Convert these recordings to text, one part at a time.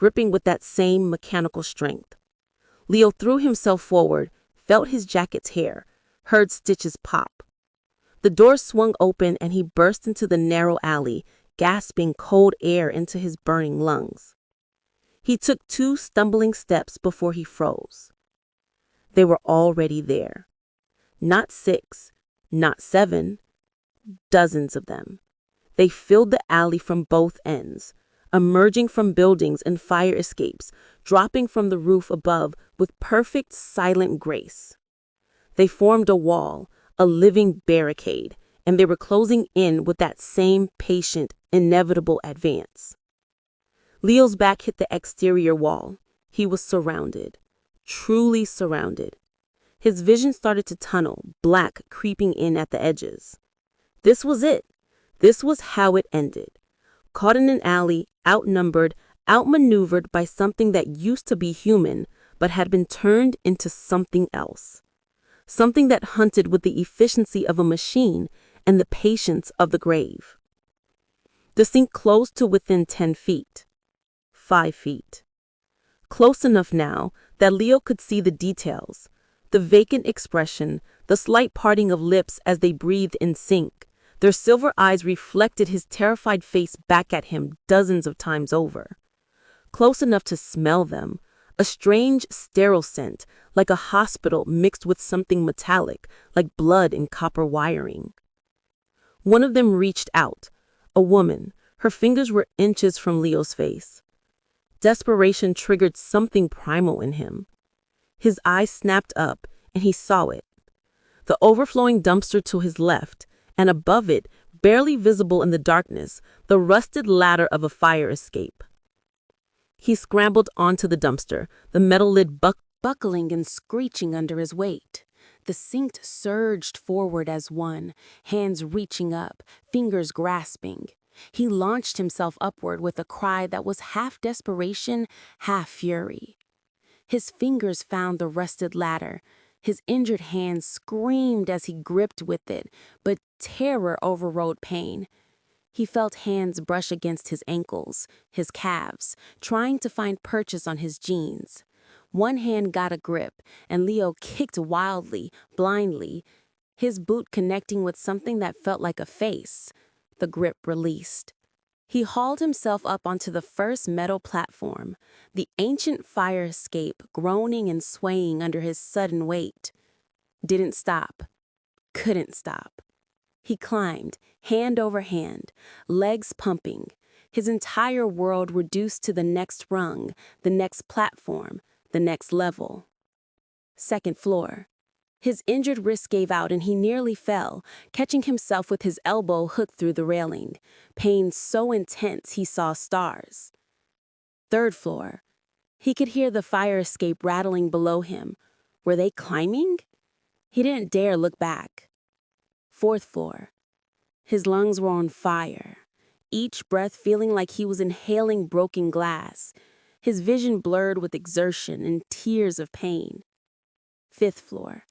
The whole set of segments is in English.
gripping with that same mechanical strength. Leo threw himself forward, felt his jacket's hair, heard stitches pop. The door swung open and he burst into the narrow alley, gasping cold air into his burning lungs. He took 2 stumbling steps before he froze. They were already there. Not 6, not 7, dozens of them. They filled the alley from both ends, emerging from buildings and fire escapes, dropping from the roof above with perfect silent grace. They formed a wall, a living barricade, and they were closing in with that same patient, inevitable advance. Leo's back hit the exterior wall. He was surrounded, truly surrounded. His vision started to tunnel, black creeping in at the edges. This was it. This was how it ended. Caught in an alley, outnumbered, outmaneuvered by something that used to be human, but had been turned into something else. Something that hunted with the efficiency of a machine and the patience of the grave. The sink closed to within 10 feet. 5 feet. Close enough now that Leo could see the details, the vacant expression, the slight parting of lips as they breathed in sync. Their silver eyes reflected his terrified face back at him dozens of times over. Close enough to smell them, a strange sterile scent, like a hospital mixed with something metallic, like blood and copper wiring. One of them reached out, a woman. Her fingers were inches from Leo's face. Desperation triggered something primal in him. His eyes snapped up, and he saw it. The overflowing dumpster to his left, and above it, barely visible in the darkness, the rusted ladder of a fire escape. He scrambled onto the dumpster, the metal lid buckling and screeching under his weight. The sink surged forward as one, hands reaching up, fingers grasping. He launched himself upward with a cry that was half desperation, half fury. His fingers found the rusted ladder. His injured hands screamed as he gripped with it, but terror overrode pain. He felt hands brush against his ankles, his calves, trying to find purchase on his jeans. One hand got a grip, and Leo kicked wildly, blindly, his boot connecting with something that felt like a face. The grip released. He hauled himself up onto the first metal platform, the ancient fire escape groaning and swaying under his sudden weight. Didn't stop. Couldn't stop. He climbed, hand over hand, legs pumping, his entire world reduced to the next rung, the next platform, the next level. 2nd floor. His injured wrist gave out and he nearly fell, catching himself with his elbow hooked through the railing, pain so intense he saw stars. 3rd floor. He could hear the fire escape rattling below him. Were they climbing? He didn't dare look back. 4th floor. His lungs were on fire, each breath feeling like he was inhaling broken glass, his vision blurred with exertion and tears of pain. 5th floor.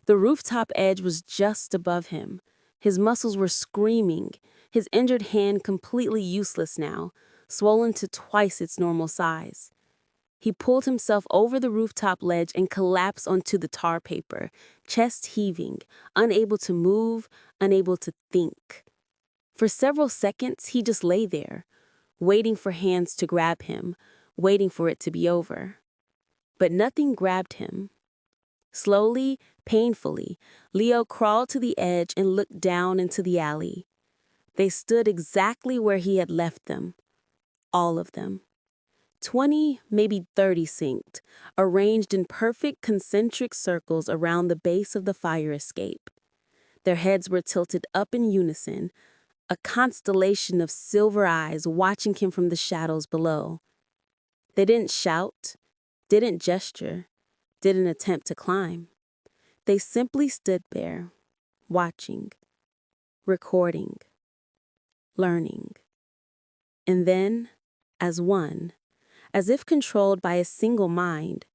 The rooftop edge was just above him. His muscles were screaming, his injured hand completely useless now, swollen to twice its normal size. He pulled himself over the rooftop ledge and collapsed onto the tar paper, chest heaving, unable to move, unable to think. For several seconds, he just lay there, waiting for hands to grab him, waiting for it to be over. But nothing grabbed him. Slowly, painfully, Leo crawled to the edge and looked down into the alley. They stood exactly where he had left them. All of them. 20, maybe 30 synced, arranged in perfect concentric circles around the base of the fire escape. Their heads were tilted up in unison, a constellation of silver eyes watching him from the shadows below. They didn't shout, didn't gesture, didn't attempt to climb. They simply stood there, watching, recording, learning. And then, as one, as if controlled by a single mind,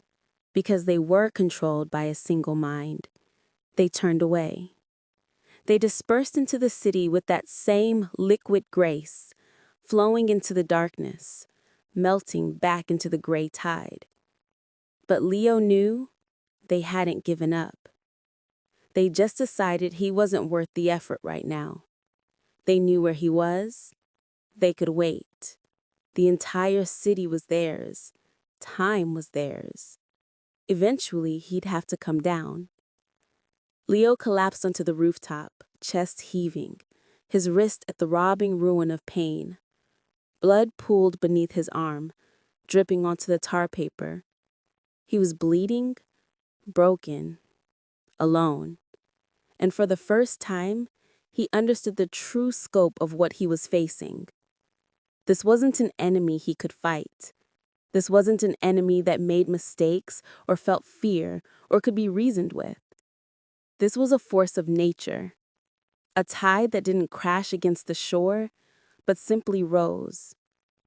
because they were controlled by a single mind, they turned away. They dispersed into the city with that same liquid grace, flowing into the darkness, melting back into the gray tide. But Leo knew they hadn't given up. They just decided he wasn't worth the effort right now. They knew where he was. They could wait. The entire city was theirs. Time was theirs. Eventually, he'd have to come down. Leo collapsed onto the rooftop, chest heaving, his wrist at the throbbing ruin of pain. Blood pooled beneath his arm, dripping onto the tar paper. He was bleeding, broken, alone. And for the first time, he understood the true scope of what he was facing. This wasn't an enemy he could fight. This wasn't an enemy that made mistakes or felt fear or could be reasoned with. This was a force of nature, a tide that didn't crash against the shore, but simply rose,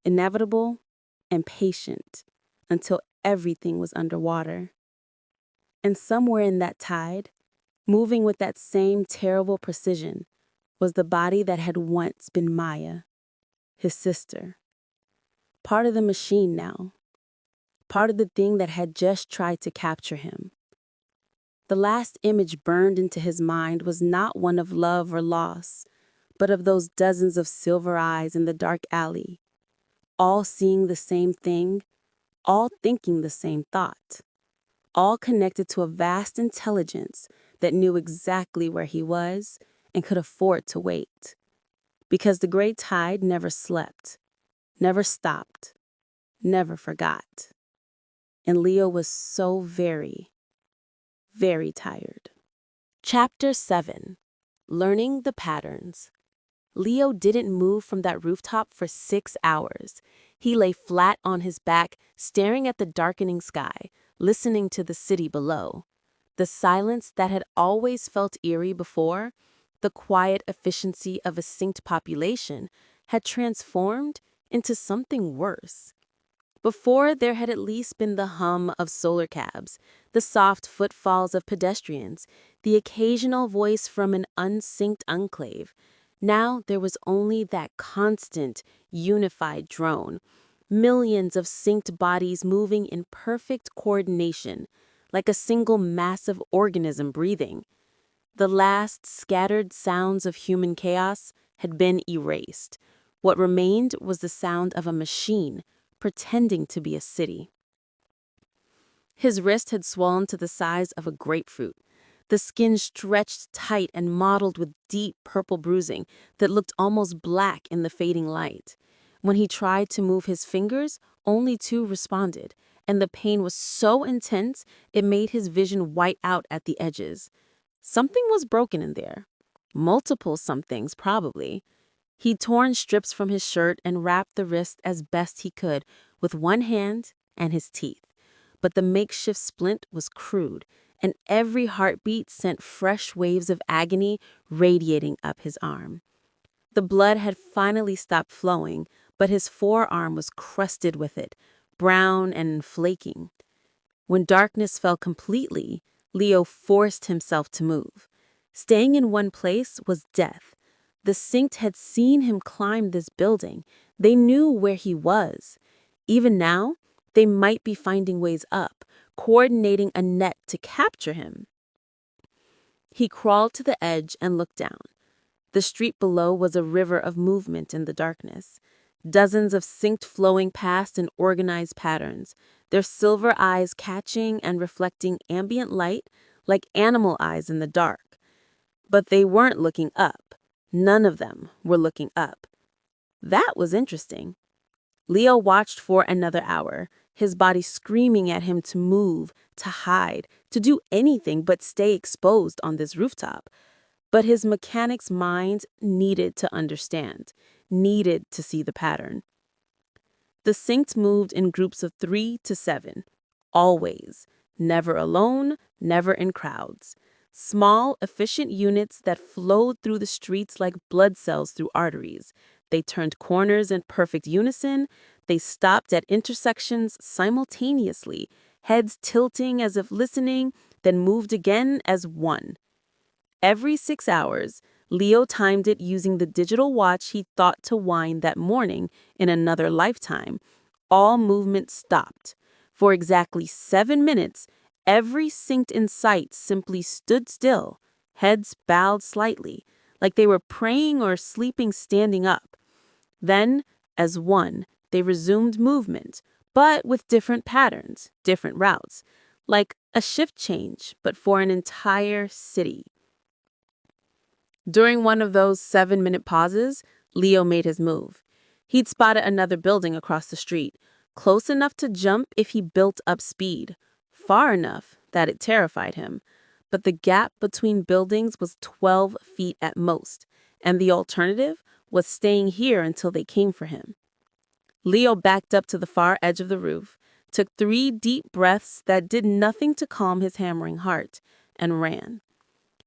inevitable and patient, until everything was underwater. And somewhere in that tide, moving with that same terrible precision, was the body that had once been Maya, his sister. Part of the machine now. Part of the thing that had just tried to capture him. The last image burned into his mind was not one of love or loss, but of those dozens of silver eyes in the dark alley, all seeing the same thing, all thinking the same thought, all connected to a vast intelligence that knew exactly where he was and could afford to wait. Because the great tide never slept, never stopped, never forgot. And Leo was so very, very tired. Chapter 7. Learning the Patterns. Leo didn't move from that rooftop for 6 hours. He lay flat on his back, staring at the darkening sky, listening to the city below. The silence that had always felt eerie before, the quiet efficiency of a synced population, had transformed into something worse. Before, there had at least been the hum of solar cabs, the soft footfalls of pedestrians, the occasional voice from an unsynced enclave. Now there was only that constant, unified drone. Millions of synced bodies moving in perfect coordination, like a single massive organism breathing. The last scattered sounds of human chaos had been erased. What remained was the sound of a machine, pretending to be a city. His wrist had swollen to the size of a grapefruit. The skin stretched tight and mottled with deep purple bruising that looked almost black in the fading light. When he tried to move his fingers, only 2 responded, and the pain was so intense it made his vision white out at the edges. Something was broken in there. Multiple somethings, probably. He'd torn strips from his shirt and wrapped the wrist as best he could with one hand and his teeth. But the makeshift splint was crude, and every heartbeat sent fresh waves of agony radiating up his arm. The blood had finally stopped flowing, but his forearm was crusted with it, brown and flaking. When darkness fell completely, Leo forced himself to move. Staying in one place was death. The synced had seen him climb this building. They knew where he was. Even now, they might be finding ways up, coordinating a net to capture him. He crawled to the edge and looked down. The street below was a river of movement in the darkness. Dozens of synced flowing past in organized patterns, their silver eyes catching and reflecting ambient light like animal eyes in the dark. But they weren't looking up. None of them were looking up. That was interesting. Leo watched for another hour, his body screaming at him to move, to hide, to do anything but stay exposed on this rooftop. But his mechanic's mind needed to understand, needed to see the pattern. The synced moved in groups of 3 to 7, always, never alone, never in crowds. Small, efficient units that flowed through the streets like blood cells through arteries. They turned corners in perfect unison. They stopped at intersections simultaneously, heads tilting as if listening, then moved again as one. Every 6 hours, Leo timed it using the digital watch he thought to wind that morning in another lifetime. all movement stopped. For exactly 7 minutes, every synced in sight simply stood still, heads bowed slightly, like they were praying or sleeping standing up. Then, as one, they resumed movement, but with different patterns, different routes, like a shift change, but for an entire city. During one of those 7-minute pauses, Leo made his move. He'd spotted another building across the street, close enough to jump if he built up speed, far enough that it terrified him. But the gap between buildings was 12 feet at most, and the alternative was staying here until they came for him. Leo backed up to the far edge of the roof, took 3 deep breaths that did nothing to calm his hammering heart, and ran.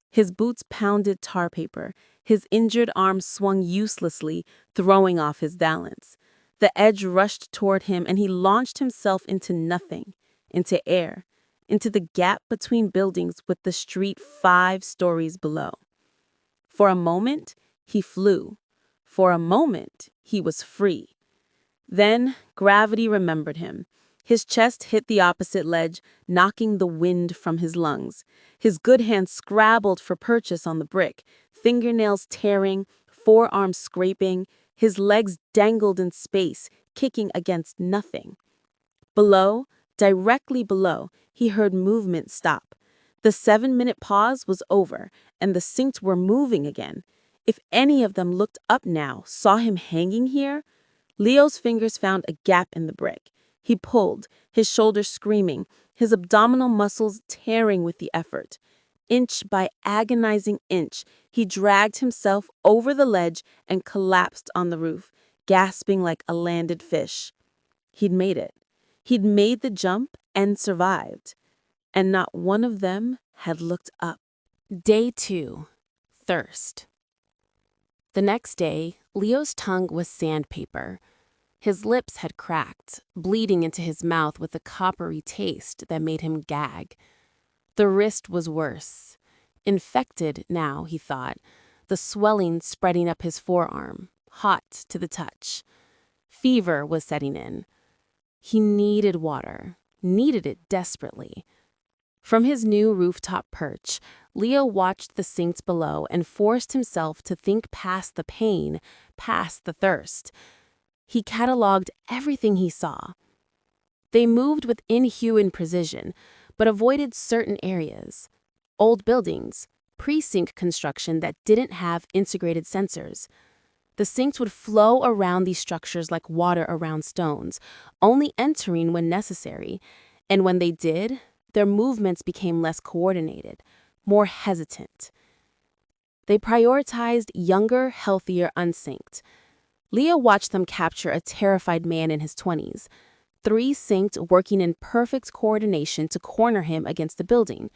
His boots pounded tar paper. His injured arm swung uselessly, throwing off his balance. The edge rushed toward him, and he launched himself into nothing, into air, into the gap between buildings with the street 5 stories below. For a moment, he flew. For a moment, he was free. Then gravity remembered him. His chest hit the opposite ledge, knocking the wind from his lungs. His good hand scrabbled for purchase on the brick, fingernails tearing, forearms scraping. His legs dangled in space, kicking against nothing. Below, directly below, he heard movement stop. The 7-minute pause was over, and the synced were moving again. If any of them looked up now, saw him hanging here, Leo's fingers found a gap in the brick. He pulled, his shoulders screaming, his abdominal muscles tearing with the effort. Inch by agonizing inch, he dragged himself over the ledge and collapsed on the roof, gasping like a landed fish. He'd made it. He'd made the jump and survived. And not one of them had looked up. Day 2. Thirst. The next day, Leo's tongue was sandpaper. His lips had cracked, bleeding into his mouth with a coppery taste that made him gag. The wrist was worse. Infected now, he thought, the swelling spreading up his forearm, hot to the touch. Fever was setting in. He needed water, needed it desperately. From his new rooftop perch, Leo watched the sinks below and forced himself to think past the pain, past the thirst. He cataloged everything he saw. They moved with inhuman precision, but avoided certain areas. Old buildings, precinct construction that didn't have integrated sensors. The sinks would flow around these structures like water around stones, only entering when necessary. And when they did, their movements became less coordinated, more hesitant. They prioritized younger, healthier unsynced. Leo watched them capture a terrified man in his 20s, 3 synced working in perfect coordination to corner him against the building.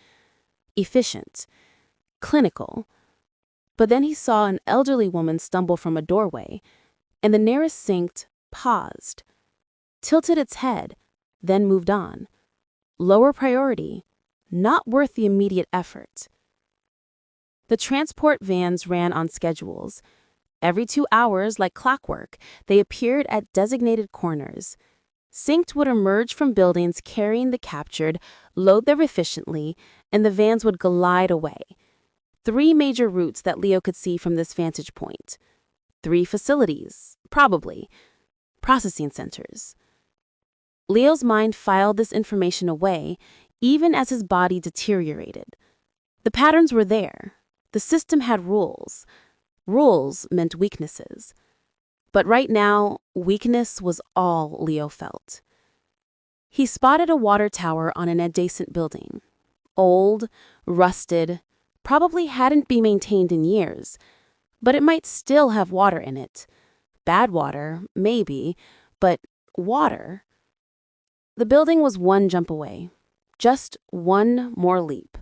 Efficient. Clinical. But then he saw an elderly woman stumble from a doorway, and the nearest synced paused, tilted its head, then moved on. Lower priority, not worth the immediate effort. The transport vans ran on schedules. Every 2 hours, like clockwork, they appeared at designated corners. Synced would emerge from buildings carrying the captured, load them efficiently, and the vans would glide away. 3 major routes that Leo could see from this vantage point. 3 facilities, probably. Processing centers. Leo's mind filed this information away, even as his body deteriorated. The patterns were there. The system had rules. Rules meant weaknesses. But right now, weakness was all Leo felt. He spotted a water tower on an adjacent building. Old, rusted, probably hadn't been maintained in years, but it might still have water in it. Bad water, maybe, but water. The building was 1 jump away. Just 1 more leap.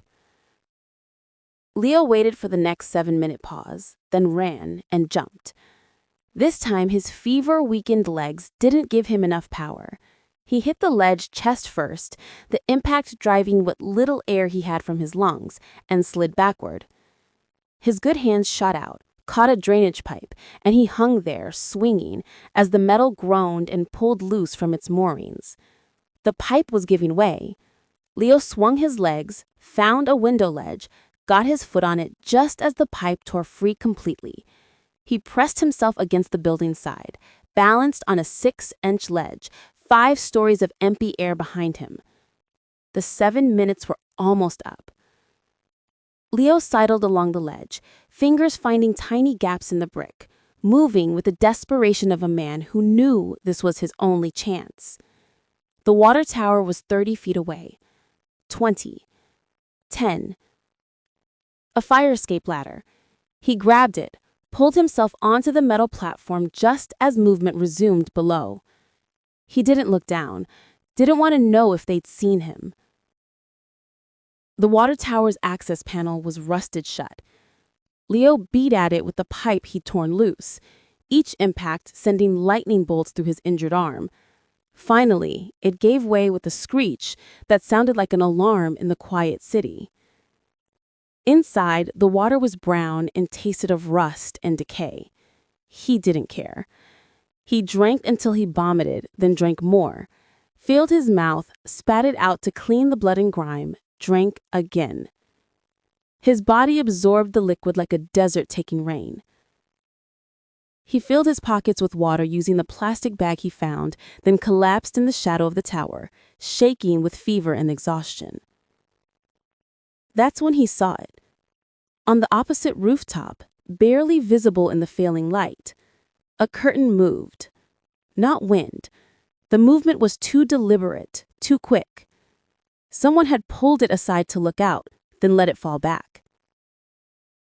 Leo waited for the next 7-minute pause, then ran and jumped. This time, his fever-weakened legs didn't give him enough power. He hit the ledge chest first, the impact driving what little air he had from his lungs, and slid backward. His good hands shot out, caught a drainage pipe, and he hung there, swinging, as the metal groaned and pulled loose from its moorings. The pipe was giving way. Leo swung his legs, found a window ledge, got his foot on it just as the pipe tore free completely. He pressed himself against the building's side, balanced on a 6-inch ledge, 5 stories of empty air behind him. The 7 minutes were almost up. Leo sidled along the ledge, fingers finding tiny gaps in the brick, moving with the desperation of a man who knew this was his only chance. The water tower was 30 feet away. 20. 10. A fire escape ladder. He grabbed it, pulled himself onto the metal platform just as movement resumed below. He didn't look down, didn't want to know if they'd seen him. The water tower's access panel was rusted shut. Leo beat at it with the pipe he'd torn loose, each impact sending lightning bolts through his injured arm. Finally, it gave way with a screech that sounded like an alarm in the quiet city. Inside, the water was brown and tasted of rust and decay. He didn't care. He drank until he vomited, then drank more, filled his mouth, spat it out to clean the blood and grime, drank again. His body absorbed the liquid like a desert taking rain. He filled his pockets with water using the plastic bag he found, then collapsed in the shadow of the tower, shaking with fever and exhaustion. That's when he saw it. On the opposite rooftop, barely visible in the failing light, a curtain moved. Not wind. The movement was too deliberate, too quick. Someone had pulled it aside to look out, then let it fall back.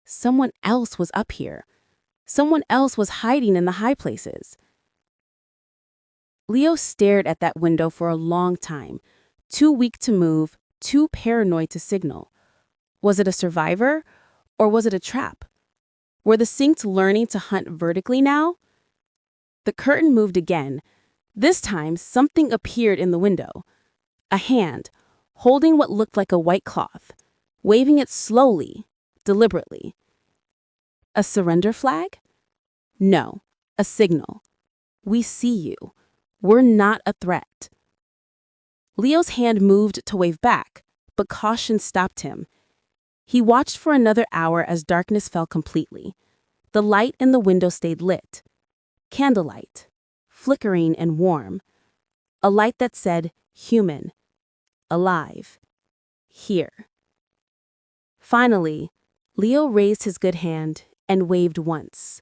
Someone else was up here. Someone else was hiding in the high places. Leo stared at that window for a long time, too weak to move, too paranoid to signal. Was it a survivor, or was it a trap? Were the Synced learning to hunt vertically now? The curtain moved again. This time, something appeared in the window. A hand, holding what looked like a white cloth, waving it slowly, deliberately. A surrender flag? No, a signal. We see you. We're not a threat. Leo's hand moved to wave back, but caution stopped him. He watched for another hour as darkness fell completely. The light in the window stayed lit. Candlelight, flickering and warm. A light that said, human, alive, here. Finally, Leo raised his good hand and waved once.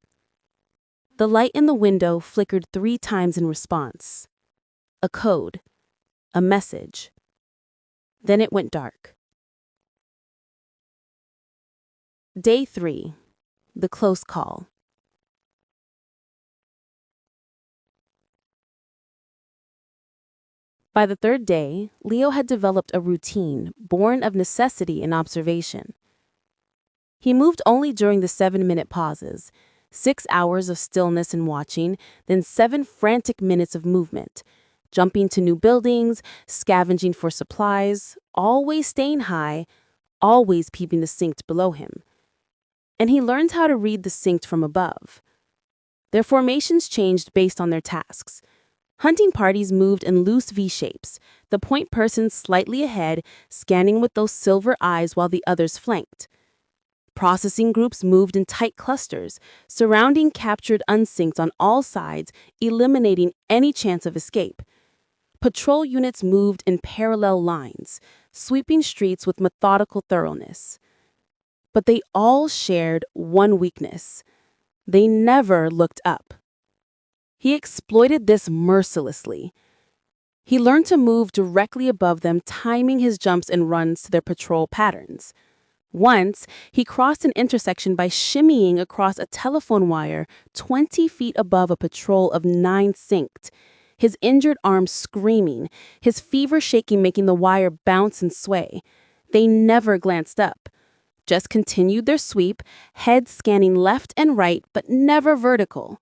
The light in the window flickered 3 times in response. A code, a message. Then it went dark. Day 3. The close call. By the 3rd day, Leo had developed a routine born of necessity and observation. He moved only during the 7-minute pauses, 6 hours of stillness and watching, then 7 frantic minutes of movement, jumping to new buildings, scavenging for supplies, always staying high, always peeping the Synced below him. And he learned how to read the Synced from above. Their formations changed based on their tasks. Hunting parties moved in loose V-shapes, the point person slightly ahead, scanning with those silver eyes while the others flanked. Processing groups moved in tight clusters, surrounding captured unsynced on all sides, eliminating any chance of escape. Patrol units moved in parallel lines, sweeping streets with methodical thoroughness. But they all shared one weakness. They never looked up. He exploited this mercilessly. He learned to move directly above them, timing his jumps and runs to their patrol patterns. Once, he crossed an intersection by shimmying across a telephone wire 20 feet above a patrol of 9 Synced, his injured arm screaming, his fever shaking making the wire bounce and sway. They never glanced up, just continued their sweep, heads scanning left and right, but never vertical.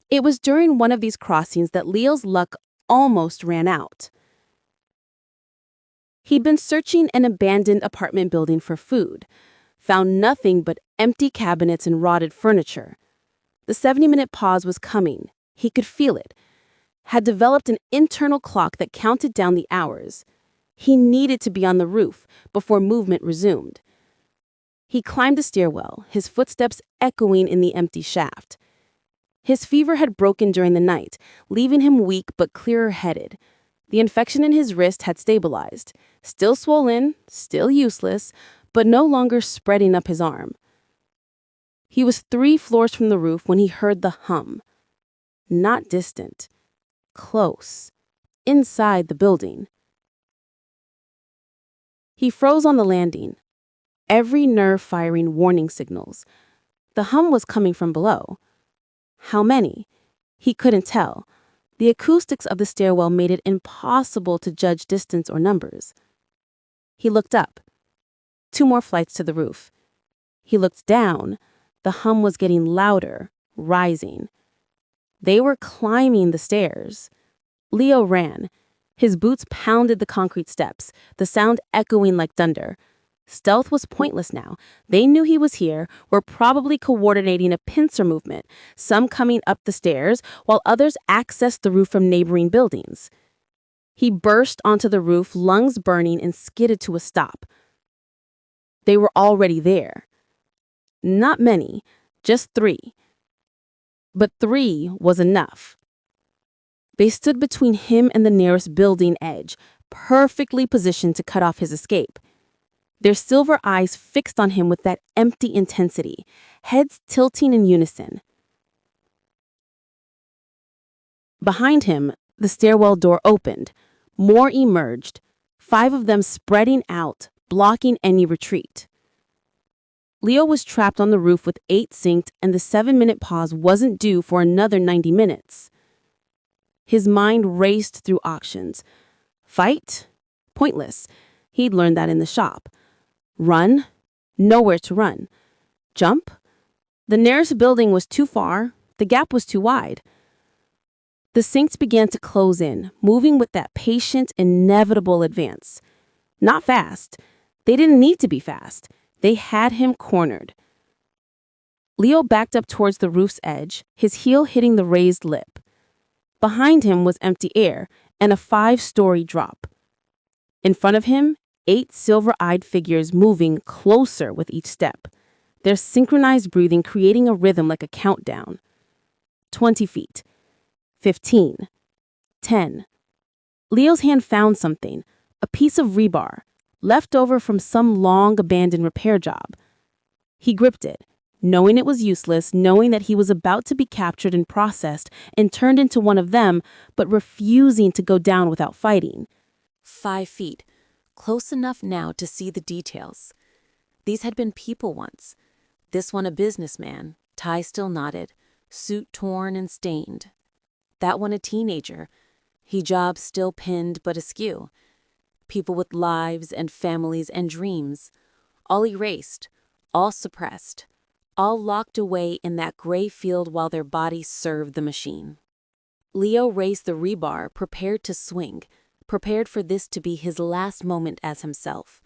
It was during one of these crossings that Leo's luck almost ran out. He'd been searching an abandoned apartment building for food, found nothing but empty cabinets and rotted furniture. The 70-minute pause was coming. He could feel it. Had developed an internal clock that counted down the hours. He needed to be on the roof before movement resumed. He climbed the stairwell, his footsteps echoing in the empty shaft. His fever had broken during the night, leaving him weak but clearer-headed. The infection in his wrist had stabilized, still swollen, still useless, but no longer spreading up his arm. He was 3 floors from the roof when he heard the hum. Not distant, close, inside the building. He froze on the landing, every nerve firing warning signals. The hum was coming from below. How many? He couldn't tell. The acoustics of the stairwell made it impossible to judge distance or numbers. He looked up. 2 more flights to the roof. He looked down. The hum was getting louder, rising. They were climbing the stairs. Leo ran. His boots pounded the concrete steps, the sound echoing like thunder. Stealth was pointless now. They knew he was here, were probably coordinating a pincer movement, some coming up the stairs, while others accessed the roof from neighboring buildings. He burst onto the roof, lungs burning, and skidded to a stop. They were already there. Not many, just 3. But 3 was enough. They stood between him and the nearest building edge, perfectly positioned to cut off his escape. Their silver eyes fixed on him with that empty intensity, heads tilting in unison. Behind him, the stairwell door opened. More emerged, 5 of them spreading out, blocking any retreat. Leo was trapped on the roof with 8 synced, and the 7-minute pause wasn't due for another 90 minutes. His mind raced through options. Fight? Pointless. He'd learned that in the shop. Run? Nowhere to run. Jump? The nearest building was too far. The gap was too wide. The sinks began to close in, moving with that patient, inevitable advance. Not fast. They didn't need to be fast. They had him cornered. Leo backed up towards the roof's edge, his heel hitting the raised lip. Behind him was empty air and a 5-story drop. In front of him, 8 silver-eyed figures moving closer with each step, their synchronized breathing creating a rhythm like a countdown. 20 feet. 15. 10. Leo's hand found something, a piece of rebar, left over from some long-abandoned repair job. He gripped it, knowing it was useless, knowing that he was about to be captured and processed and turned into one of them, but refusing to go down without fighting. 5 feet, close enough now to see the details. These had been people once. This one a businessman, tie still knotted, suit torn and stained. That one a teenager, hijab still pinned but askew. People with lives and families and dreams, all erased, all suppressed, all locked away in that gray field while their bodies served the machine. Leo raised the rebar, prepared to swing, prepared for this to be his last moment as himself.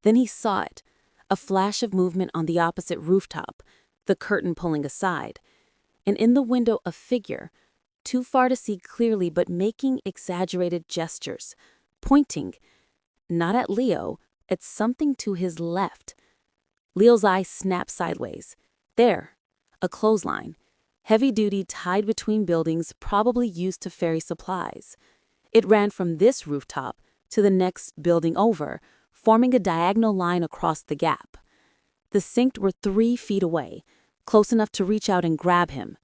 Then he saw it, a flash of movement on the opposite rooftop, the curtain pulling aside, and in the window a figure, too far to see clearly but making exaggerated gestures, pointing, not at Leo, at something to his left. Leo's eyes snapped sideways. There, a clothesline, heavy-duty, tied between buildings, probably used to ferry supplies. It ran from this rooftop to the next building over, forming a diagonal line across the gap. The synced were 3 feet away, close enough to reach out and grab him.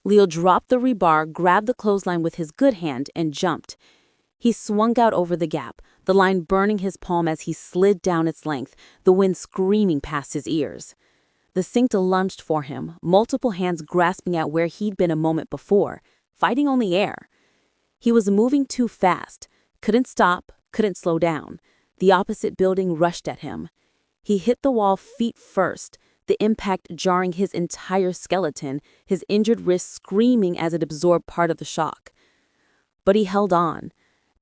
Leo dropped the rebar, grabbed the clothesline with his good hand, and jumped. He swung out over the gap, the line burning his palm as he slid down its length, the wind screaming past his ears. The synced lunged for him, multiple hands grasping at where he'd been a moment before, fighting on the air. He was moving too fast, couldn't stop, couldn't slow down. The opposite building rushed at him. He hit the wall feet first, the impact jarring his entire skeleton, his injured wrist screaming as it absorbed part of the shock. But he held on,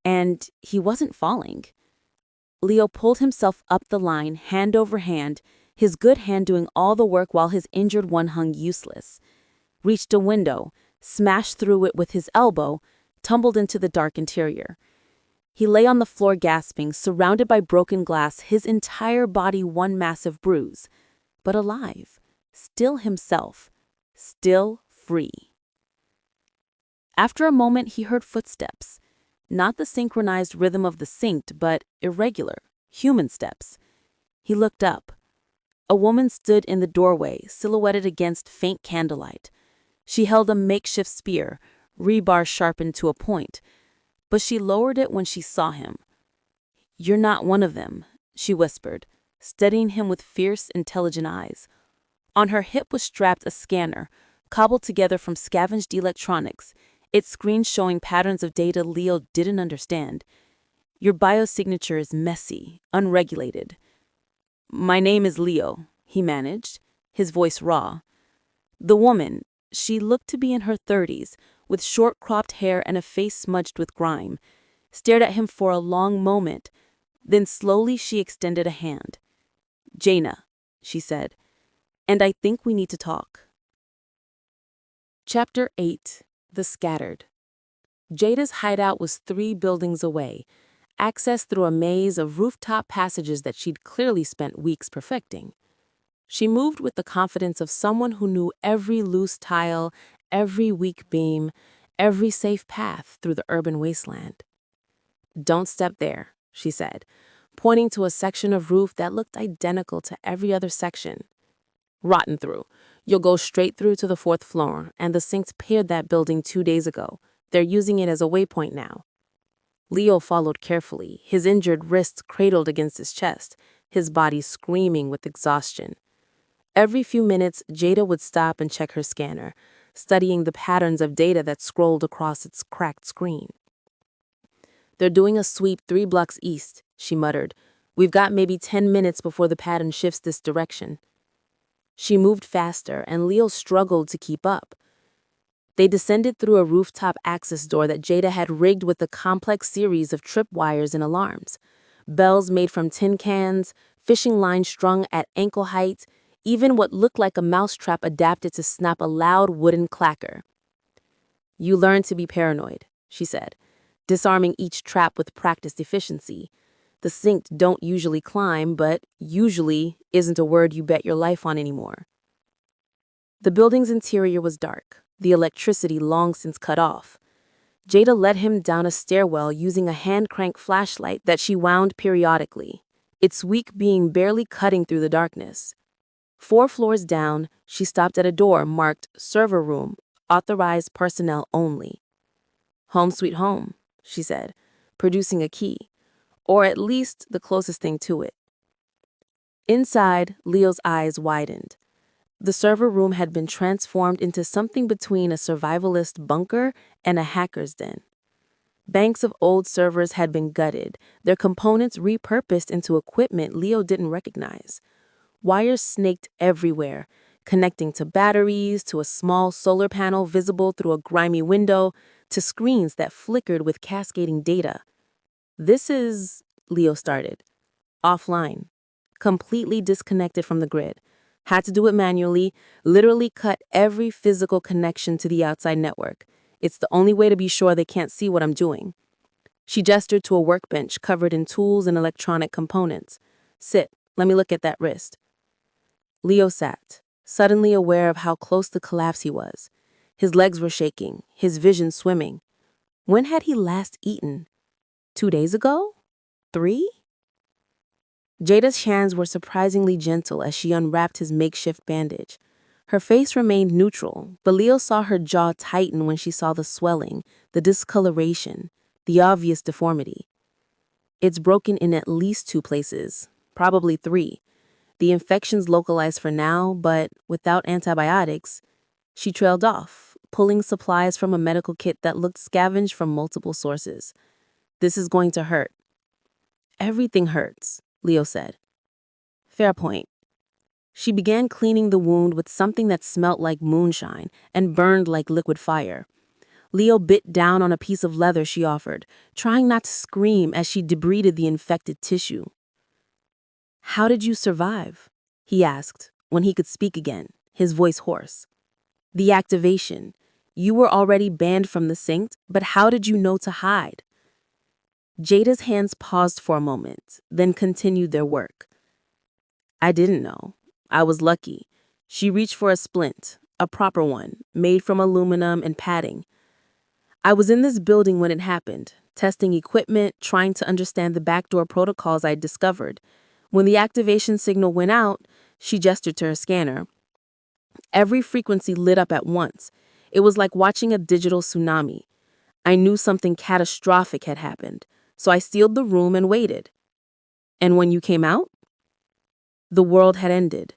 and he wasn't falling. Leo pulled himself up the line, hand over hand, his good hand doing all the work while his injured one hung useless. Reached a window, smashed through it with his elbow, tumbled into the dark interior. He lay on the floor gasping, surrounded by broken glass, his entire body one massive bruise. But alive, still himself, still free. After a moment, he heard footsteps. Not the synchronized rhythm of the synced, but irregular, human steps. He looked up. A woman stood in the doorway, silhouetted against faint candlelight. She held a makeshift spear, rebar sharpened to a point, but she lowered it when she saw him. "You're not one of them," she whispered, studying him with fierce, intelligent eyes. On her hip was strapped a scanner, cobbled together from scavenged electronics, its screen showing patterns of data Leo didn't understand. "Your biosignature is messy, unregulated." "My name is Leo," he managed, his voice raw. The woman, she looked to be in her 30s, with short cropped hair and a face smudged with grime, stared at him for a long moment. Then slowly she extended a hand. "Jaina," she said, "and I think we need to talk." Chapter 8. The Scattered. Jada's hideout was 3 buildings away, accessed through a maze of rooftop passages that she'd clearly spent weeks perfecting. She moved with the confidence of someone who knew every loose tile, every weak beam, every safe path through the urban wasteland. "Don't step there," she said, pointing to a section of roof that looked identical to every other section. "Rotten through. You'll go straight through to the 4th floor, and the Sinks paired that building 2 days ago. They're using it as a waypoint now." Leo followed carefully, his injured wrists cradled against his chest, his body screaming with exhaustion. Every few minutes, Jada would stop and check her scanner, studying the patterns of data that scrolled across its cracked screen. "They're doing a sweep 3 blocks east," she muttered. "We've got maybe 10 minutes before the pattern shifts this direction." She moved faster, and Leo struggled to keep up. They descended through a rooftop access door that Jada had rigged with a complex series of tripwires and alarms. Bells made from tin cans, fishing lines strung at ankle height, even what looked like a mousetrap adapted to snap a loud wooden clacker. "You learn to be paranoid," she said, disarming each trap with practiced efficiency. The Synced don't usually climb, but usually isn't a word you bet your life on anymore. The building's interior was dark, the electricity long since cut off. Jada led him down a stairwell using a hand-crank flashlight that she wound periodically, its weak beam barely cutting through the darkness. 4 floors down, she stopped at a door marked "Server Room, Authorized Personnel Only." "Home sweet home," she said, producing a key, or at least the closest thing to it. Inside, Leo's eyes widened. The server room had been transformed into something between a survivalist bunker and a hacker's den. Banks of old servers had been gutted, their components repurposed into equipment Leo didn't recognize. Wires snaked everywhere, connecting to batteries, to a small solar panel visible through a grimy window, to screens that flickered with cascading data. "This is," Leo started, "offline, completely disconnected from the grid. Had to do it manually, literally cut every physical connection to the outside network. It's the only way to be sure they can't see what I'm doing." She gestured to a workbench covered in tools and electronic components. "Sit, let me look at that wrist." Leo sat, suddenly aware of how close to collapse he was. His legs were shaking, his vision swimming. When had he last eaten? 2 days ago? 3? Jada's hands were surprisingly gentle as she unwrapped his makeshift bandage. Her face remained neutral, but Leo saw her jaw tighten when she saw the swelling, the discoloration, the obvious deformity. "It's broken in at least 2 places, probably 3. The infection's localized for now, but without antibiotics." She trailed off, pulling supplies from a medical kit that looked scavenged from multiple sources. "This is going to hurt." "Everything hurts," Leo said. "Fair point." She began cleaning the wound with something that smelt like moonshine and burned like liquid fire. Leo bit down on a piece of leather she offered, trying not to scream as she debrided the infected tissue. "How did you survive?" he asked, when he could speak again, his voice hoarse. The activation. You were already banned from the sync, but how did you know to hide? Jada's hands paused for a moment, then continued their work. I didn't know. I was lucky. She reached for a splint, a proper one, made from aluminum and padding. I was in this building when it happened, testing equipment, trying to understand the backdoor protocols I'd discovered. When the activation signal went out, she gestured to her scanner. Every frequency lit up at once. It was like watching a digital tsunami. I knew something catastrophic had happened, so I sealed the room and waited. And when you came out? The world had ended.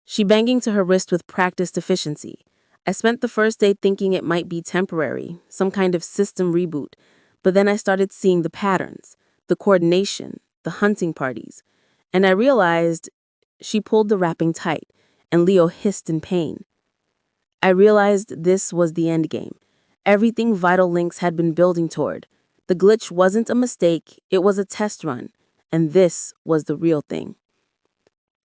She banging to her wrist with practiced efficiency. I spent the first day thinking it might be temporary, some kind of system reboot, but then I started seeing the patterns, the coordination, the hunting parties, and I realized she pulled the wrapping tight, and Leo hissed in pain. I realized this was the end game. Everything Vital Links had been building toward. The glitch wasn't a mistake, it was a test run, and this was the real thing.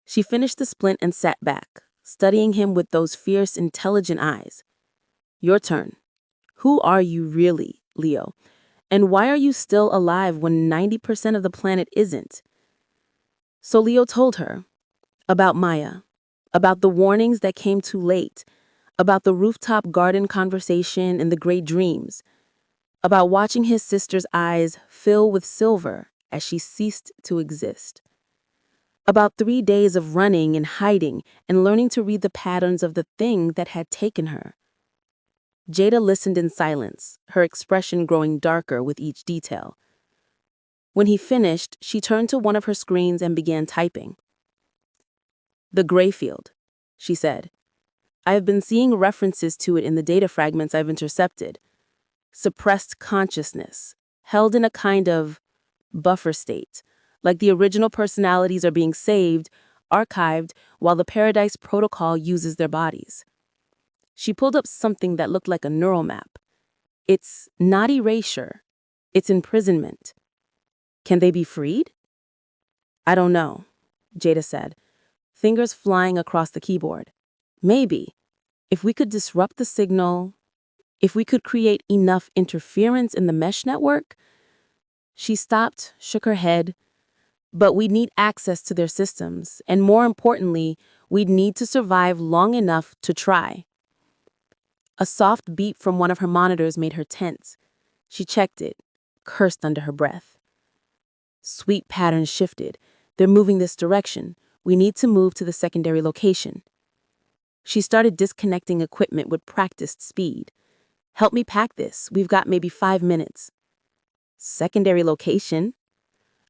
She finished the splint and sat back, studying him with those fierce, intelligent eyes. Your turn. Who are you really, Leo? And why are you still alive when 90% of the planet isn't? So Leo told her about Maya, about the warnings that came too late, about the rooftop garden conversation and the great dreams, about watching his sister's eyes fill with silver as she ceased to exist. About 3 days of running and hiding and learning to read the patterns of the thing that had taken her. Jada listened in silence, her expression growing darker with each detail. When he finished, she turned to one of her screens and began typing. The gray field, she said. I have been seeing references to it in the data fragments I've intercepted. Suppressed consciousness, held in a kind of buffer state, like the original personalities are being saved, archived, while the Paradise Protocol uses their bodies. She pulled up something that looked like a neural map. It's not erasure, it's imprisonment. Can they be freed? I don't know, Jada said, fingers flying across the keyboard. Maybe, if we could disrupt the signal, if we could create enough interference in the mesh network. She stopped, shook her head. But we'd need access to their systems, and more importantly, we'd need to survive long enough to try. A soft beep from one of her monitors made her tense. She checked it, cursed under her breath. Sweep patterns shifted. They're moving this direction. We need to move to the secondary location. She started disconnecting equipment with practiced speed. Help me pack this. We've got maybe 5 minutes. Secondary location?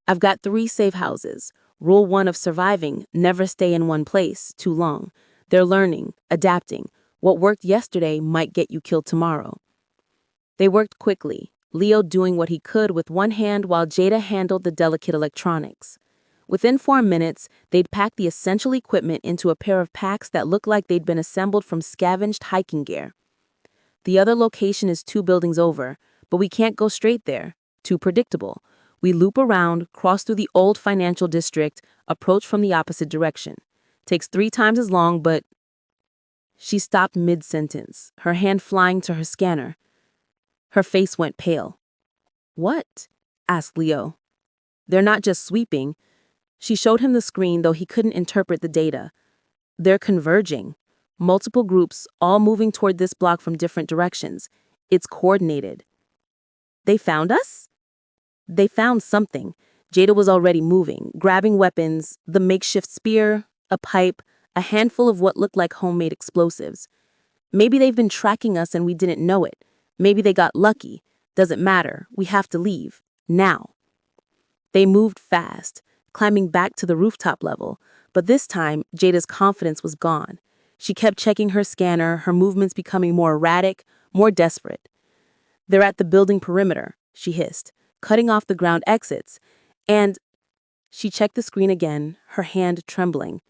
I've got 3 safe houses. Rule 1 of surviving, never stay in one place too long. They're learning, adapting. What worked yesterday might get you killed tomorrow. They worked quickly, Leo doing what he could with one hand while Jada handled the delicate electronics. Within 4 minutes, they'd packed the essential equipment into a pair of packs that looked like they'd been assembled from scavenged hiking gear. The other location is 2 buildings over, but we can't go straight there. Too predictable. We loop around, cross through the old financial district, approach from the opposite direction. Takes 3 times as long, but... She stopped mid-sentence, her hand flying to her scanner. Her face went pale. What? Asked Leo. They're not just sweeping. She showed him the screen, though he couldn't interpret the data. They're converging. Multiple groups, all moving toward this block from different directions. It's coordinated. They found us? They found something. Jada was already moving, grabbing weapons, the makeshift spear, a pipe, a handful of what looked like homemade explosives. Maybe they've been tracking us and we didn't know it. Maybe they got lucky. Doesn't matter. We have to leave. Now. They moved fast, climbing back to the rooftop level, but this time Jada's confidence was gone. She kept checking her scanner, her movements becoming more erratic, more desperate. They're at the building perimeter, she hissed, cutting off the ground exits, and she checked the screen again, her hand trembling.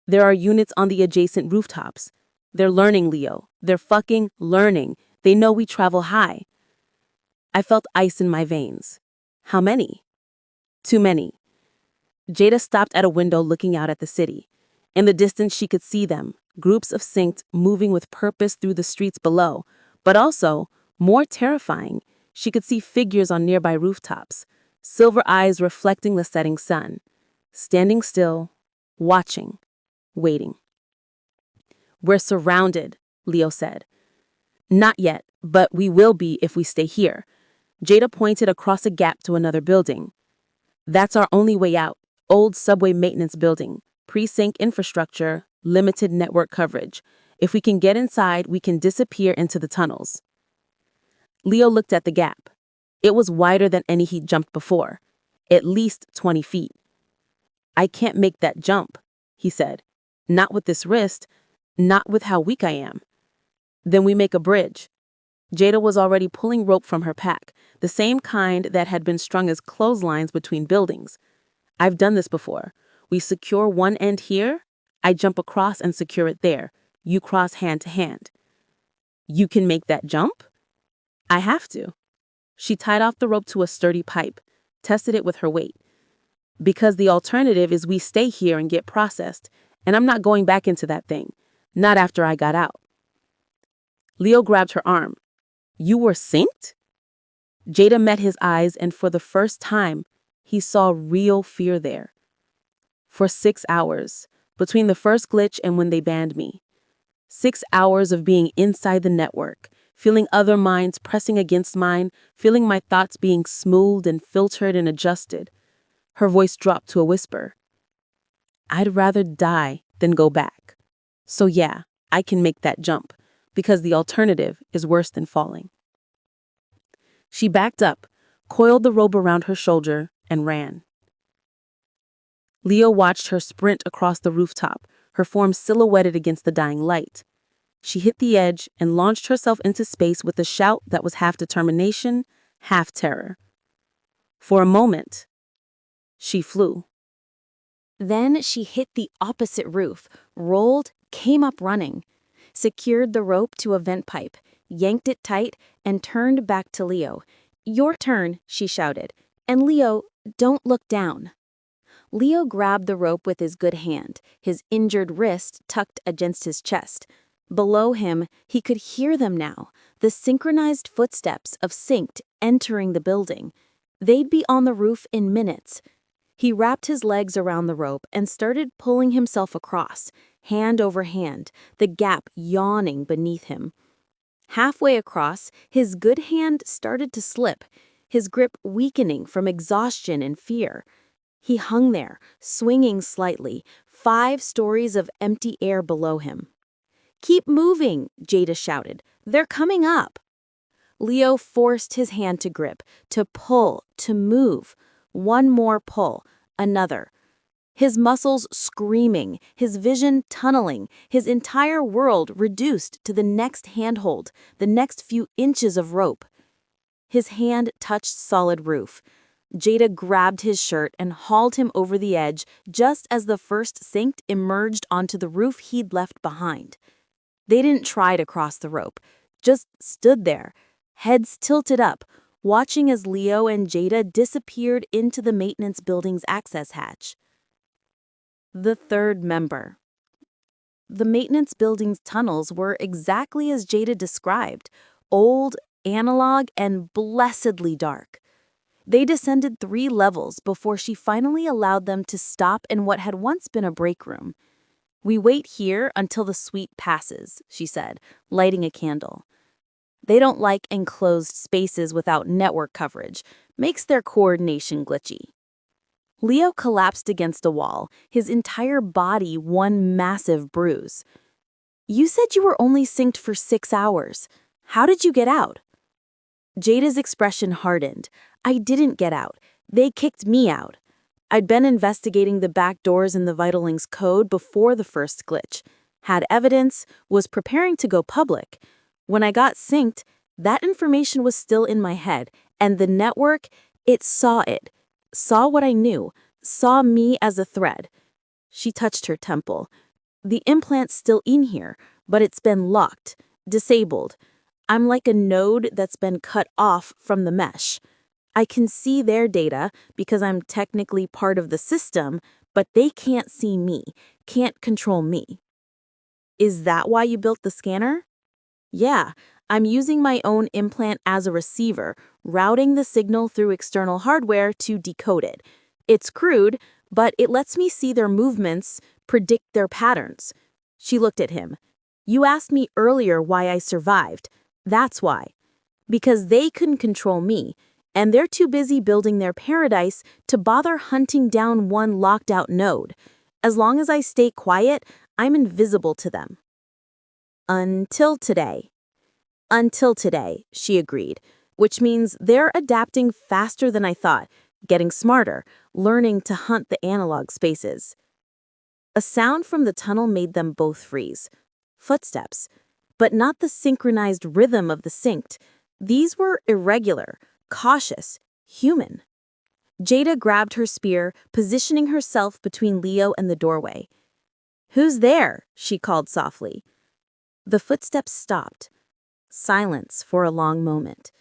There are units on the adjacent rooftops. They're learning, Leo. They're fucking learning. They know we travel high. I felt ice in my veins. How many? Too many. Jada stopped at a window looking out at the city. In the distance, she could see them, groups of synced moving with purpose through the streets below. But also, more terrifying, she could see figures on nearby rooftops, silver eyes reflecting the setting sun, standing still, watching, waiting. "We're surrounded," Leo said. "Not yet, but we will be if we stay here." Jada pointed across a gap to another building. "That's our only way out. Old subway maintenance building, pre-sync infrastructure, limited network coverage. If we can get inside, we can disappear into the tunnels." Leo looked at the gap. It was wider than any he'd jumped before, at least 20 feet. "I can't make that jump," he said. "Not with this wrist, not with how weak I am." "Then we make a bridge." Jada was already pulling rope from her pack, the same kind that had been strung as clotheslines between buildings. "I've done this before. We secure one end here, I jump across and secure it there. You cross hand to hand." "You can make that jump?" "I have to." She tied off the rope to a sturdy pipe, tested it with her weight. "Because the alternative is we stay here and get processed, and I'm not going back into that thing. Not after I got out." Leo grabbed her arm. "You were synced?" Jada met his eyes, and for the first time, he saw real fear there. "For 6 hours, between the first glitch and when they banned me. 6 hours of being inside the network, feeling other minds pressing against mine, feeling my thoughts being smoothed and filtered and adjusted." Her voice dropped to a whisper. "I'd rather die than go back. So yeah, I can make that jump, because the alternative is worse than falling." She backed up, coiled the rope around her shoulder, and ran. Leo watched her sprint across the rooftop, her form silhouetted against the dying light. She hit the edge and launched herself into space with a shout that was half determination, half terror. For a moment, she flew. Then she hit the opposite roof, rolled, came up running, secured the rope to a vent pipe, yanked it tight, and turned back to Leo. "Your turn," she shouted. "And Leo, don't look down." Leo grabbed the rope with his good hand, his injured wrist tucked against his chest. Below him, he could hear them now, the synchronized footsteps of Synced entering the building. They'd be on the roof in minutes. He wrapped his legs around the rope and started pulling himself across, hand over hand, the gap yawning beneath him. Halfway across, his good hand started to slip, his grip weakening from exhaustion and fear. He hung there, swinging slightly, 5 stories of empty air below him. "Keep moving," Jada shouted. "They're coming up." Leo forced his hand to grip, to pull, to move. One more pull, another. His muscles screaming, his vision tunneling, his entire world reduced to the next handhold, the next few inches of rope. His hand touched solid roof. Jada grabbed his shirt and hauled him over the edge just as the first Synced emerged onto the roof he'd left behind. They didn't try to cross the rope, just stood there, heads tilted up, watching as Leo and Jada disappeared into the maintenance building's access hatch. The third member. The maintenance building's tunnels were exactly as Jada described, old, analog, and blessedly dark. They descended 3 levels before she finally allowed them to stop in what had once been a break room. "We wait here until the suite passes," she said, lighting a candle. "They don't like enclosed spaces without network coverage. Makes their coordination glitchy." Leo collapsed against a wall, his entire body one massive bruise. "You said you were only synced for 6 hours. How did you get out?" Jada's expression hardened. "I didn't get out. They kicked me out. I'd been investigating the back doors in the Vitalings code before the first glitch, had evidence, was preparing to go public. When I got synced, that information was still in my head, and the network, it, saw what I knew, saw me as a threat." She touched her temple. "The implant's still in here, but it's been locked, disabled. I'm like a node that's been cut off from the mesh. I can see their data because I'm technically part of the system, but they can't see me, can't control me. Is that why you built the scanner? Yeah, I'm using my own implant as a receiver, routing the signal through external hardware to decode it. It's crude, but it lets me see their movements, predict their patterns. She looked at him. You asked me earlier why I survived. That's why. Because they couldn't control me, and they're too busy building their paradise to bother hunting down one locked-out node. As long as I stay quiet, I'm invisible to them. Until today. Until today, she agreed, which means they're adapting faster than I thought, getting smarter, learning to hunt the analog spaces. A sound from the tunnel made them both freeze. Footsteps, but not the synchronized rhythm of the synced. These were irregular, cautious, human. Jada grabbed her spear, positioning herself between Leo and the doorway. "Who's there?" she called softly. The footsteps stopped. Silence for a long moment.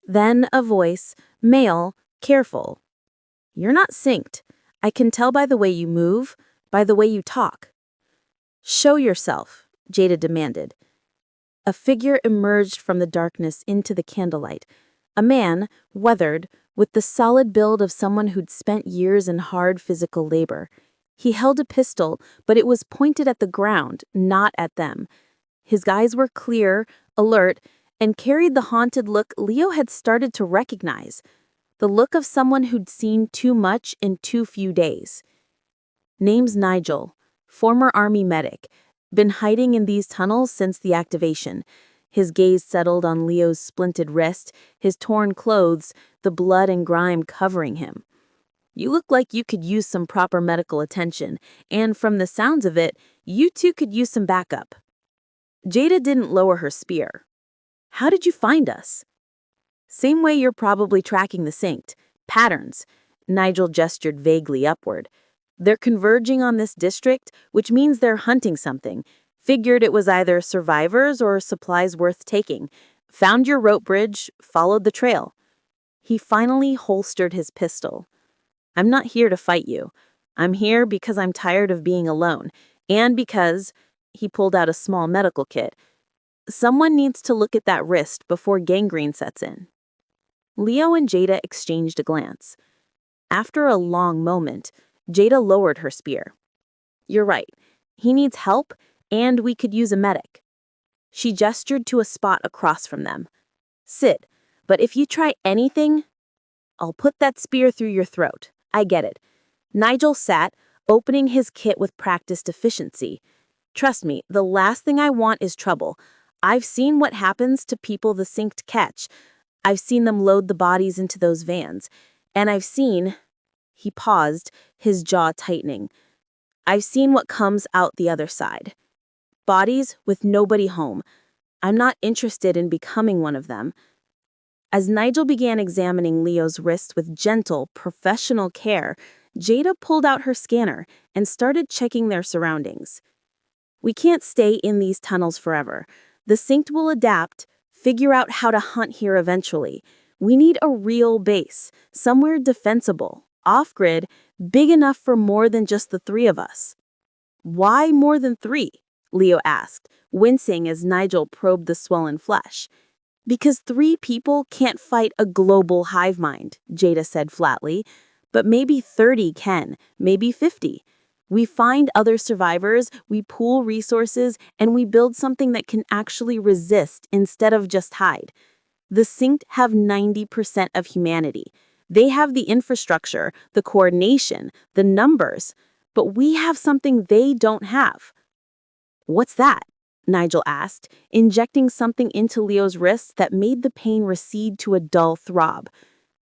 Then a voice, male, careful. "You're not synced. I can tell by the way you move, by the way you talk." "Show yourself," Jada demanded. A figure emerged from the darkness into the candlelight. A man, weathered, with the solid build of someone who'd spent years in hard physical labor. He held a pistol, but it was pointed at the ground, not at them. His eyes were clear, alert, and carried the haunted look Leo had started to recognize. The look of someone who'd seen too much in too few days. Name's Nigel, former Army medic, been hiding in these tunnels since the activation. His gaze settled on Leo's splinted wrist, his torn clothes, the blood and grime covering him. "You look like you could use some proper medical attention, and from the sounds of it, you two could use some backup." Jada didn't lower her spear. "How did you find us?" "Same way you're probably tracking the synced. Patterns." Nigel gestured vaguely upward. "They're converging on this district, which means they're hunting something. Figured it was either survivors or supplies worth taking. Found your rope bridge, followed the trail." He finally holstered his pistol. "I'm not here to fight you. I'm here because I'm tired of being alone, and because," he pulled out a small medical kit, "someone needs to look at that wrist before gangrene sets in." Leo and Jada exchanged a glance. After a long moment, Jada lowered her spear. "You're right. He needs help, and we could use a medic." She gestured to a spot across from them. "Sit, but if you try anything, I'll put that spear through your throat. I get it." Nigel sat, opening his kit with practiced efficiency. "Trust me, the last thing I want is trouble. I've seen what happens to people the synced catch. I've seen them load the bodies into those vans. And I've seen..." He paused, his jaw tightening. "I've seen what comes out the other side. Bodies with nobody home. I'm not interested in becoming one of them." As Nigel began examining Leo's wrist with gentle, professional care, Jada pulled out her scanner and started checking their surroundings. "We can't stay in these tunnels forever. The synced will adapt, figure out how to hunt here eventually. We need a real base, somewhere defensible, off-grid, big enough for more than just the three of us." "Why more than three?" Leo asked, wincing as Nigel probed the swollen flesh. "Because 3 people can't fight a global hive mind," Jada said flatly. "But maybe 30 can, maybe 50. We find other survivors, we pool resources, and we build something that can actually resist instead of just hide. The synced have 90% of humanity. They have the infrastructure, the coordination, the numbers. But we have something they don't have." "What's that?" Nigel asked, injecting something into Leo's wrist that made the pain recede to a dull throb.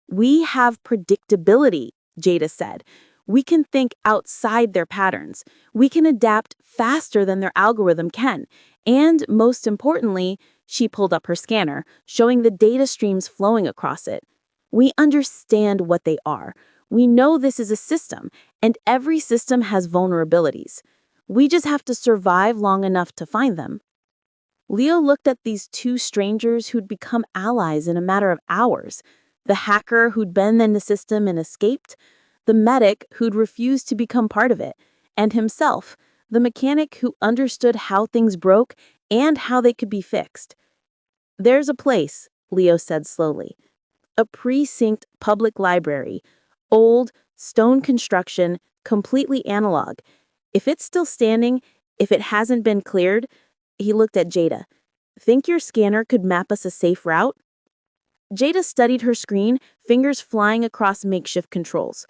"We have predictability," Jada said. "We can think outside their patterns. We can adapt faster than their algorithm can. And most importantly," she pulled up her scanner, showing the data streams flowing across it. "We understand what they are. We know this is a system, and every system has vulnerabilities. We just have to survive long enough to find them." Leo looked at these 2 strangers who'd become allies in a matter of hours. The hacker who'd been in the system and escaped, the medic who'd refused to become part of it, and himself, the mechanic who understood how things broke and how they could be fixed. "There's a place," Leo said slowly. "A precinct public library. Old, stone construction, completely analog. If it's still standing, if it hasn't been cleared," he looked at Jada. "Think your scanner could map us a safe route?" Jada studied her screen, fingers flying across makeshift controls.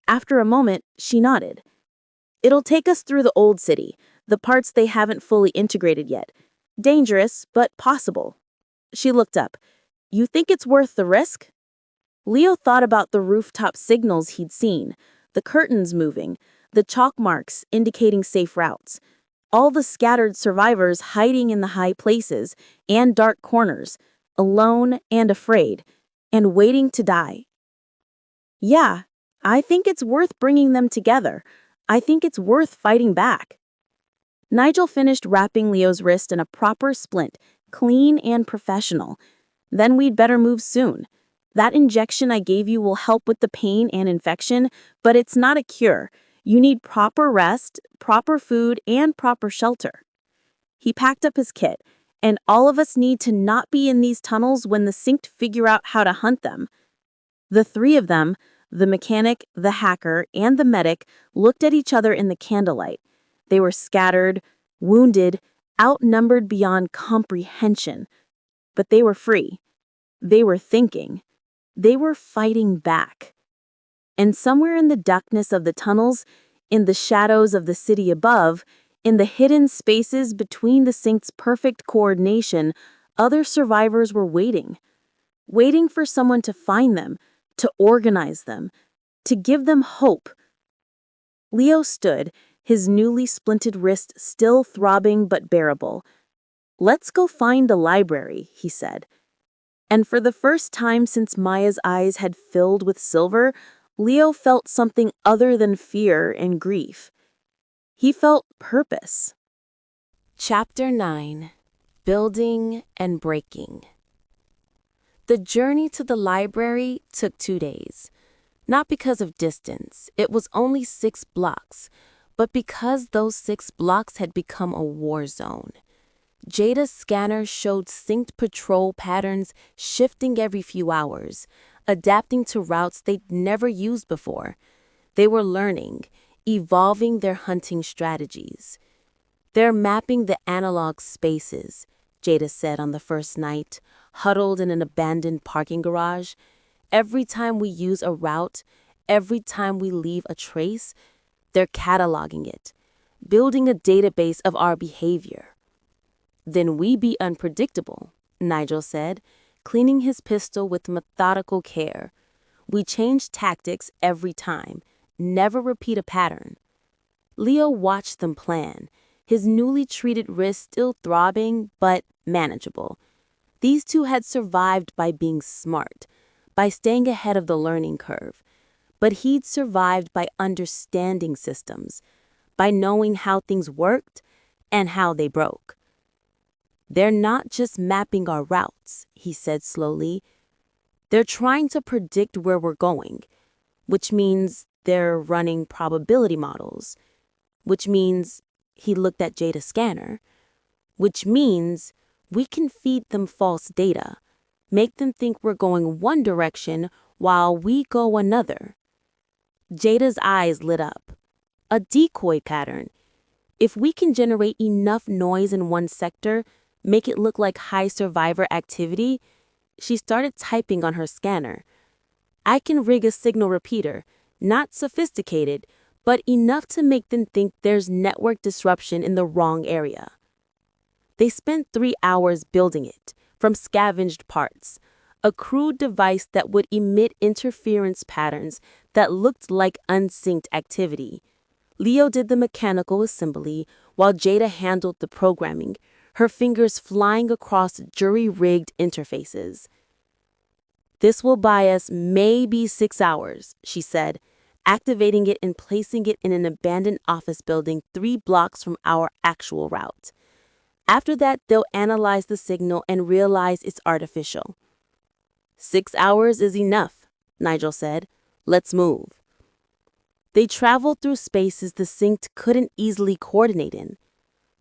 After a moment, she nodded. "It'll take us through the old city, the parts they haven't fully integrated yet. Dangerous, but possible." She looked up. "You think it's worth the risk?" Leo thought about the rooftop signals he'd seen, the curtains moving, the chalk marks indicating safe routes, all the scattered survivors hiding in the high places and dark corners, alone and afraid, and waiting to die. "Yeah, I think it's worth bringing them together. I think it's worth fighting back." Nigel finished wrapping Leo's wrist in a proper splint, clean and professional. "Then we'd better move soon. That injection I gave you will help with the pain and infection, but it's not a cure. You need proper rest, proper food, and proper shelter." He packed up his kit, "And all of us need to not be in these tunnels when the synced figure out how to hunt them." The three of them, the mechanic, the hacker, and the medic, looked at each other in the candlelight. They were scattered, wounded, outnumbered beyond comprehension. But they were free. They were thinking. They were fighting back. And somewhere in the darkness of the tunnels, in the shadows of the city above, in the hidden spaces between the sync's perfect coordination, other survivors were waiting. Waiting for someone to find them, to organize them, to give them hope. Leo stood, his newly splinted wrist still throbbing but bearable. "Let's go find the library," he said. And for the first time since Maya's eyes had filled with silver, Leo felt something other than fear and grief. He felt purpose. Chapter 9. Building and Breaking. The journey to the library took 2 days. Not because of distance, it was only 6 blocks, but because those 6 blocks had become a war zone. Jada's scanner showed synced patrol patterns shifting every few hours, adapting to routes they'd never used before. They were learning, evolving their hunting strategies. "They're mapping the analog spaces," Jada said on the first night, huddled in an abandoned parking garage. "Every time we use a route, every time we leave a trace, they're cataloging it, building a database of our behavior." "Then we be unpredictable," Nigel said, cleaning his pistol with methodical care. "We change tactics every time, never repeat a pattern." Leo watched them plan, his newly treated wrist still throbbing, but manageable. These two had survived by being smart, by staying ahead of the learning curve. But he'd survived by understanding systems, by knowing how things worked and how they broke. "They're not just mapping our routes," he said slowly. "They're trying to predict where we're going, which means they're running probability models, which means," he looked at Jada's scanner, "which means we can feed them false data, make them think we're going one direction while we go another." Jada's eyes lit up. "A decoy pattern. If we can generate enough noise in one sector, make it look like high survivor activity," she started typing on her scanner. "I can rig a signal repeater, not sophisticated, but enough to make them think there's network disruption in the wrong area." They spent 3 hours building it, from scavenged parts, a crude device that would emit interference patterns that looked like unsynced activity. Leo did the mechanical assembly while Jada handled the programming, her fingers flying across jury-rigged interfaces. "This will buy us maybe 6 hours," she said, activating it and placing it in an abandoned office building 3 blocks from our actual route. "After that, they'll analyze the signal and realize it's artificial." "6 hours is enough," Nigel said. "Let's move." They traveled through spaces the sync couldn't easily coordinate in.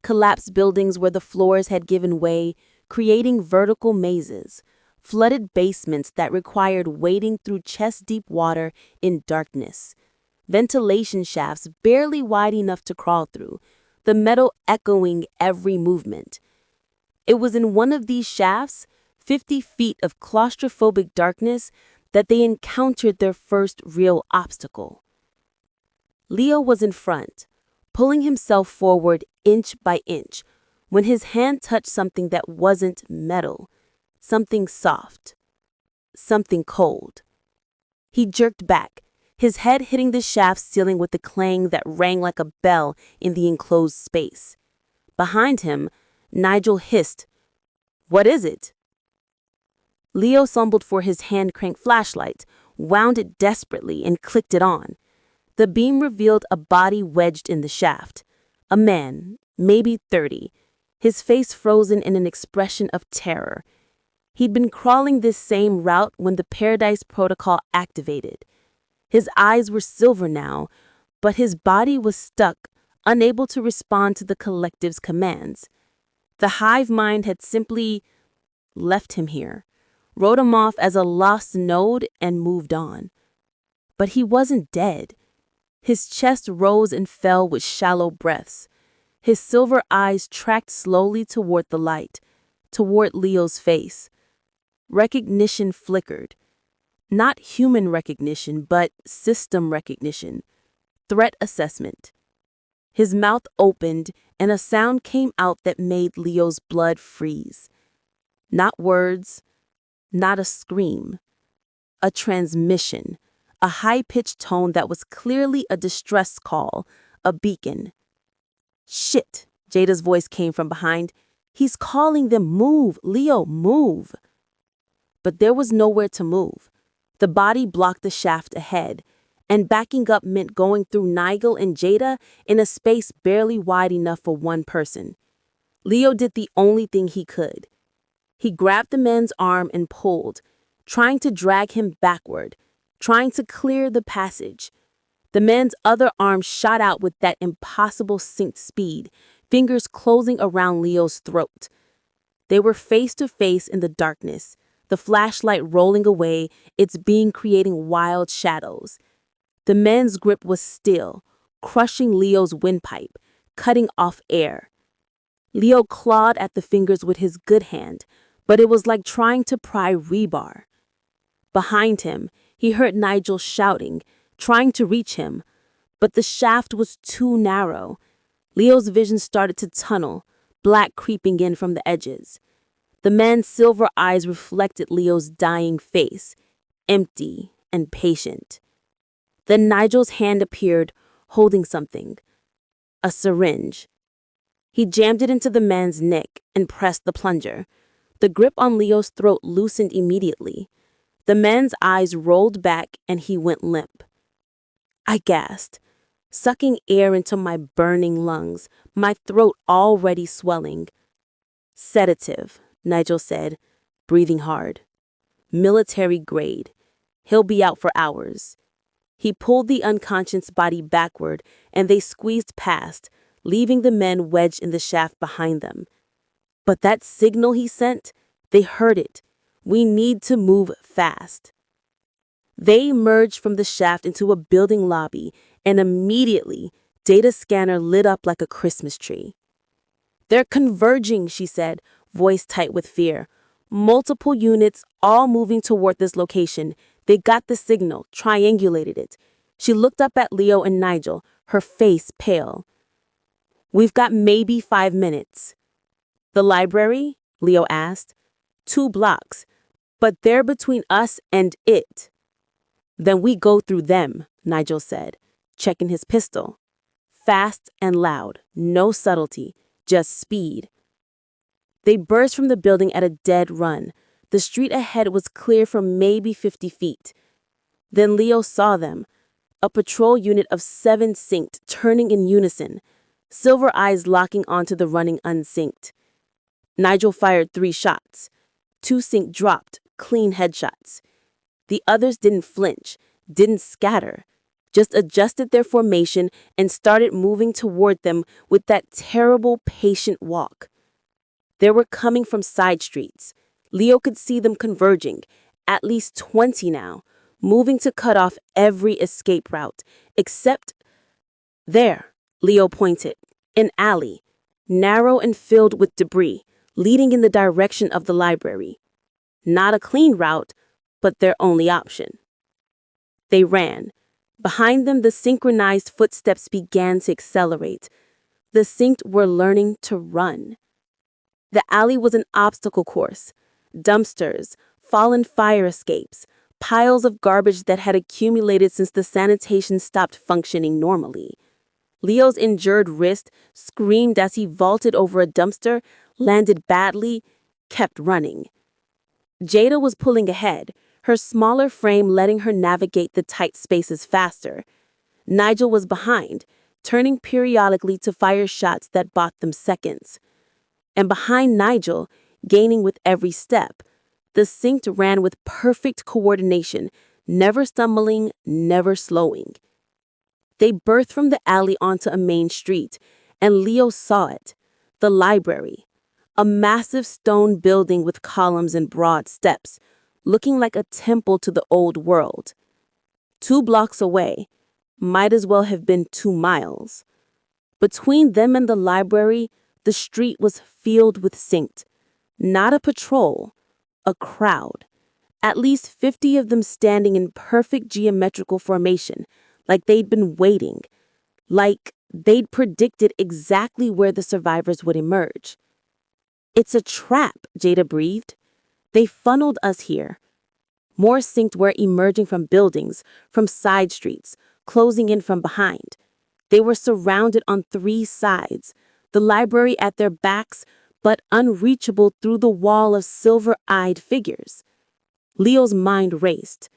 Collapsed buildings where the floors had given way, creating vertical mazes, flooded basements that required wading through chest-deep water in darkness, ventilation shafts barely wide enough to crawl through, the metal echoing every movement. It was in one of these shafts, 50 feet of claustrophobic darkness, that they encountered their first real obstacle. Leo was in front, pulling himself forward inch by inch, when his hand touched something that wasn't metal, something soft, something cold. He jerked back, his head hitting the shaft's ceiling with a clang that rang like a bell in the enclosed space. Behind him, Nigel hissed, "What is it?" Leo fumbled for his hand-crank flashlight, wound it desperately, and clicked it on. The beam revealed a body wedged in the shaft. A man, maybe 30, his face frozen in an expression of terror. He'd been crawling this same route when the Paradise Protocol activated. His eyes were silver now, but his body was stuck, unable to respond to the collective's commands. The hive mind had simply left him here, wrote him off as a lost node, and moved on. But he wasn't dead. His chest rose and fell with shallow breaths. His silver eyes tracked slowly toward the light, toward Leo's face. Recognition flickered. Not human recognition, but system recognition. Threat assessment. His mouth opened, and a sound came out that made Leo's blood freeze. Not words, not a scream. A transmission, a high-pitched tone that was clearly a distress call, a beacon. "Shit," Jada's voice came from behind. "He's calling them. Move, Leo, move." But there was nowhere to move. The body blocked the shaft ahead, and backing up meant going through Nigel and Jada in a space barely wide enough for one person. Leo did the only thing he could. He grabbed the man's arm and pulled, trying to drag him backward, trying to clear the passage. The man's other arm shot out with that impossible synced speed, fingers closing around Leo's throat. They were face to face in the darkness, the flashlight rolling away, its beam creating wild shadows. The man's grip was still, crushing Leo's windpipe, cutting off air. Leo clawed at the fingers with his good hand, but it was like trying to pry rebar. Behind him, he heard Nigel shouting, trying to reach him, but the shaft was too narrow. Leo's vision started to tunnel, black creeping in from the edges. The man's silver eyes reflected Leo's dying face, empty and patient. Then Nigel's hand appeared, holding something. A syringe. He jammed it into the man's neck and pressed the plunger. The grip on Leo's throat loosened immediately. The man's eyes rolled back and he went limp. I gasped, sucking air into my burning lungs, my throat already swelling. "Sedative," Nigel said, breathing hard. "Military grade. He'll be out for hours." He pulled the unconscious body backward, and they squeezed past, leaving the men wedged in the shaft behind them. But that signal he sent, they heard it. "We need to move fast." They emerged from the shaft into a building lobby, and immediately, Data's scanner lit up like a Christmas tree. "They're converging," she said, voice tight with fear. "Multiple units, all moving toward this location. They got the signal, triangulated it." She looked up at Leo and Nigel, her face pale. "We've got maybe 5 minutes." "The library?" Leo asked. 2 blocks, but they're between us and it." "Then we go through them," Nigel said, checking his pistol. Fast and loud, no subtlety, just speed. They burst from the building at a dead run. The street ahead was clear for maybe 50 feet. Then Leo saw them, a patrol unit of 7 synced, turning in unison, silver eyes locking onto the running unsynced. Nigel fired 3 shots. 2 synced dropped, clean headshots. The others didn't flinch, didn't scatter, just adjusted their formation and started moving toward them with that terrible, patient walk. They were coming from side streets. Leo could see them converging, at least 20 now, moving to cut off every escape route, except there, Leo pointed, an alley, narrow and filled with debris, leading in the direction of the library. Not a clean route, but their only option. They ran. Behind them, the synchronized footsteps began to accelerate. The synced were learning to run. The alley was an obstacle course. Dumpsters, fallen fire escapes, piles of garbage that had accumulated since the sanitation stopped functioning normally. Leo's injured wrist screamed as he vaulted over a dumpster, landed badly, kept running. Jada was pulling ahead, her smaller frame letting her navigate the tight spaces faster. Nigel was behind, turning periodically to fire shots that bought them seconds. And behind Nigel, gaining with every step, the synced ran with perfect coordination, never stumbling, never slowing. They birthed from the alley onto a main street, and Leo saw it, the library, a massive stone building with columns and broad steps, looking like a temple to the old world. 2 blocks away, might as well have been 2 miles. Between them and the library, the street was filled with synced. Not a patrol, a crowd. At least 50 of them standing in perfect geometrical formation, like they'd been waiting, like they'd predicted exactly where the survivors would emerge. "It's a trap," Jada breathed. "They funneled us here." More synced were emerging from buildings, from side streets, closing in from behind. They were surrounded on 3 sides, the library at their backs, but unreachable through the wall of silver-eyed figures. Leo's mind raced.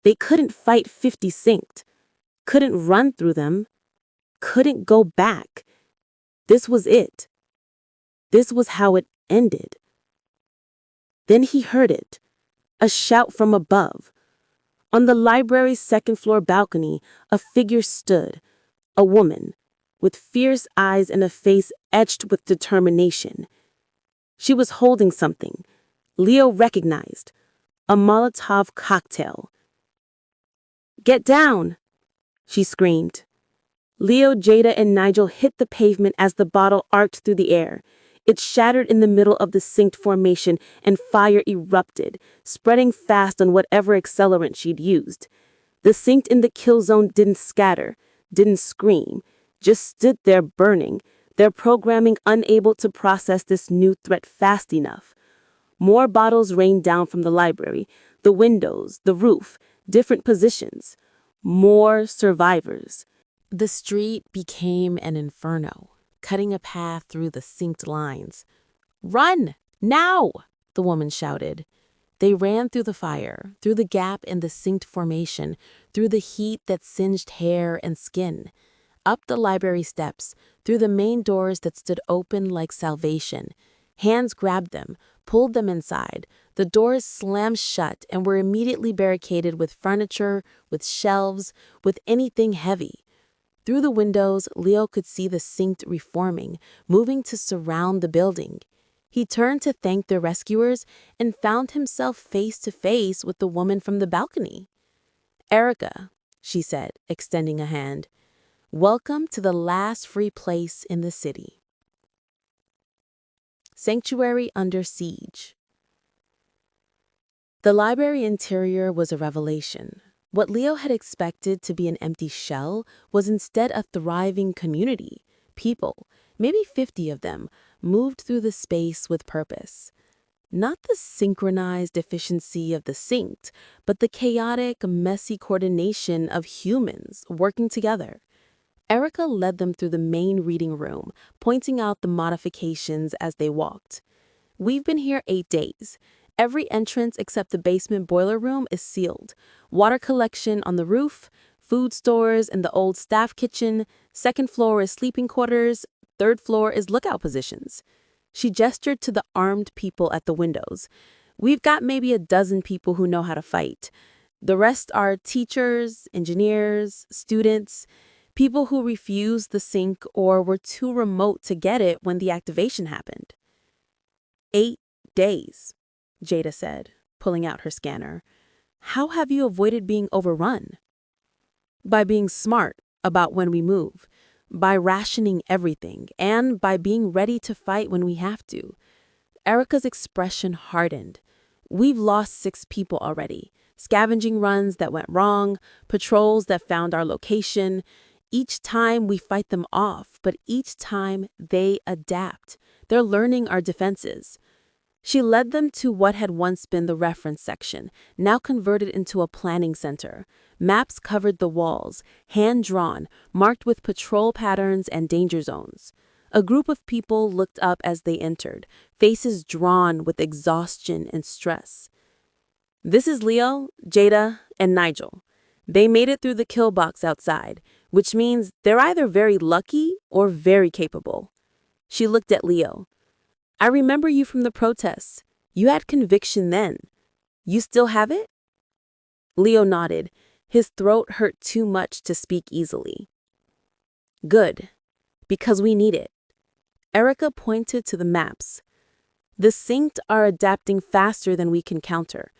They couldn't fight 50 synced, couldn't run through them, couldn't go back. This was it. This was how it ended. Then he heard it, a shout from above. On the library's second-floor balcony, a figure stood, a woman, with fierce eyes and a face etched with determination. She was holding something. Leo recognized, a Molotov cocktail. "Get down!" she screamed. Leo, Jada, and Nigel hit the pavement as the bottle arced through the air. It shattered in the middle of the synced formation, and fire erupted, spreading fast on whatever accelerant she'd used. The synced in the kill zone didn't scatter, didn't scream, just stood there burning, their programming unable to process this new threat fast enough. More bottles rained down from the library, the windows, the roof, different positions. More survivors. The street became an inferno, cutting a path through the synced lines. "Run! Now!" the woman shouted. They ran through the fire, through the gap in the synced formation, through the heat that singed hair and skin, up the library steps, through the main doors that stood open like salvation. Hands grabbed them, pulled them inside. The doors slammed shut and were immediately barricaded with furniture, with shelves, with anything heavy. Through the windows, Leo could see the synced reforming, moving to surround the building. He turned to thank the rescuers and found himself face to face with the woman from the balcony. "Erica," she said, extending a hand, "welcome to the last free place in the city." Sanctuary under siege. The library interior was a revelation. What Leo had expected to be an empty shell was instead a thriving community. People, maybe 50 of them, moved through the space with purpose. Not the synchronized efficiency of the synced, but the chaotic, messy coordination of humans working together. Erica led them through the main reading room, pointing out the modifications as they walked. "We've been here 8 days. Every entrance except the basement boiler room is sealed. Water collection on the roof, food stores in the old staff kitchen, second floor is sleeping quarters, third floor is lookout positions." She gestured to the armed people at the windows. "We've got maybe a dozen people who know how to fight. The rest are teachers, engineers, students, people who refused the sync or were too remote to get it when the activation happened. 8 days, Jada said, pulling out her scanner. How have you avoided being overrun? By being smart about when we move, by rationing everything, and by being ready to fight when we have to. Erica's expression hardened. We've lost 6 people already. Scavenging runs that went wrong, patrols that found our location. Each time we fight them off, but each time they adapt. They're learning our defenses. She led them to what had once been the reference section, now converted into a planning center. Maps covered the walls, hand-drawn, marked with patrol patterns and danger zones. A group of people looked up as they entered, faces drawn with exhaustion and stress. This is Leo, Jada, and Nigel. They made it through the kill box outside, which means they're either very lucky or very capable. She looked at Leo. I remember you from the protests. You had conviction then. You still have it? Leo nodded. His throat hurt too much to speak easily. Good, because we need it. Erica pointed to the maps. The synced are adapting faster than we can counter.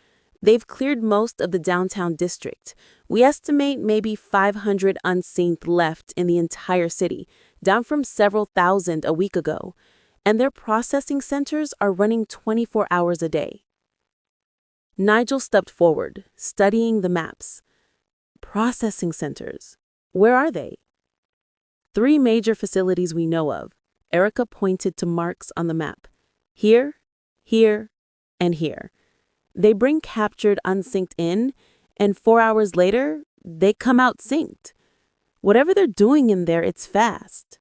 They've cleared most of the downtown district. We estimate maybe 500 unsynced left in the entire city, down from several thousand a week ago. And their processing centers are running 24 hours a day. Nigel stepped forward, studying the maps. Processing centers. Where are they? 3 major facilities we know of. Erica pointed to marks on the map. Here, here, and here. They bring captured unsynced in, and 4 hours later, they come out synced. Whatever they're doing in there, it's fast.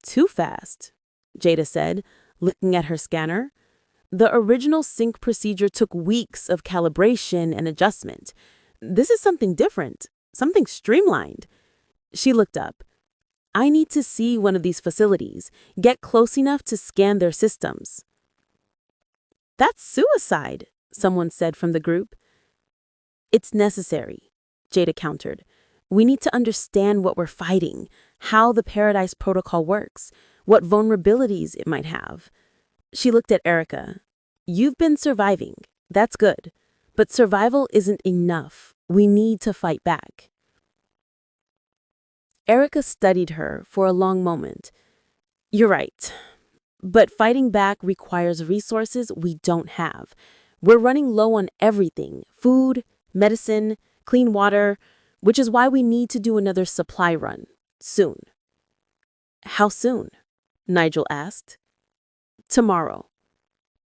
Too fast, Jada said, looking at her scanner. The original sync procedure took weeks of calibration and adjustment. This is something different, something streamlined. She looked up. I need to see one of these facilities, get close enough to scan their systems. That's suicide, someone said from the group. It's necessary, Jada countered. We need to understand what we're fighting, how the Paradise Protocol works, what vulnerabilities it might have. She looked at Erica. You've been surviving. That's good. But survival isn't enough. We need to fight back. Erica studied her for a long moment. You're right. But fighting back requires resources we don't have. We're running low on everything: food, medicine, clean water, which is why we need to do another supply run, soon. How soon? Nigel asked. Tomorrow.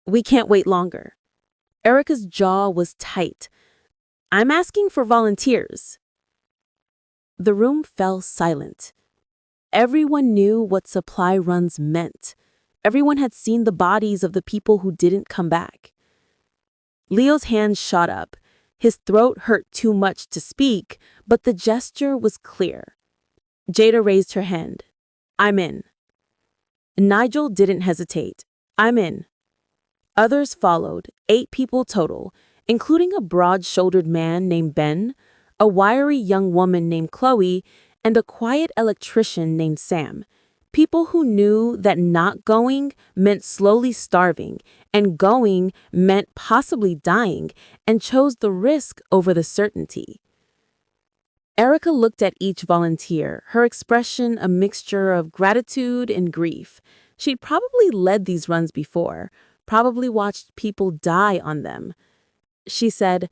We can't wait longer. Erica's jaw was tight. I'm asking for volunteers. The room fell silent. Everyone knew what supply runs meant. Everyone had seen the bodies of the people who didn't come back. Leo's hand shot up. His throat hurt too much to speak, but the gesture was clear. Jada raised her hand. I'm in. Nigel didn't hesitate. I'm in. Others followed, 8 people total, including a broad-shouldered man named Ben, a wiry young woman named Chloe, and a quiet electrician named Sam. People who knew that not going meant slowly starving, and going meant possibly dying, and chose the risk over the certainty. Erica looked at each volunteer, her expression a mixture of gratitude and grief. She'd probably led these runs before, probably watched people die on them. She said,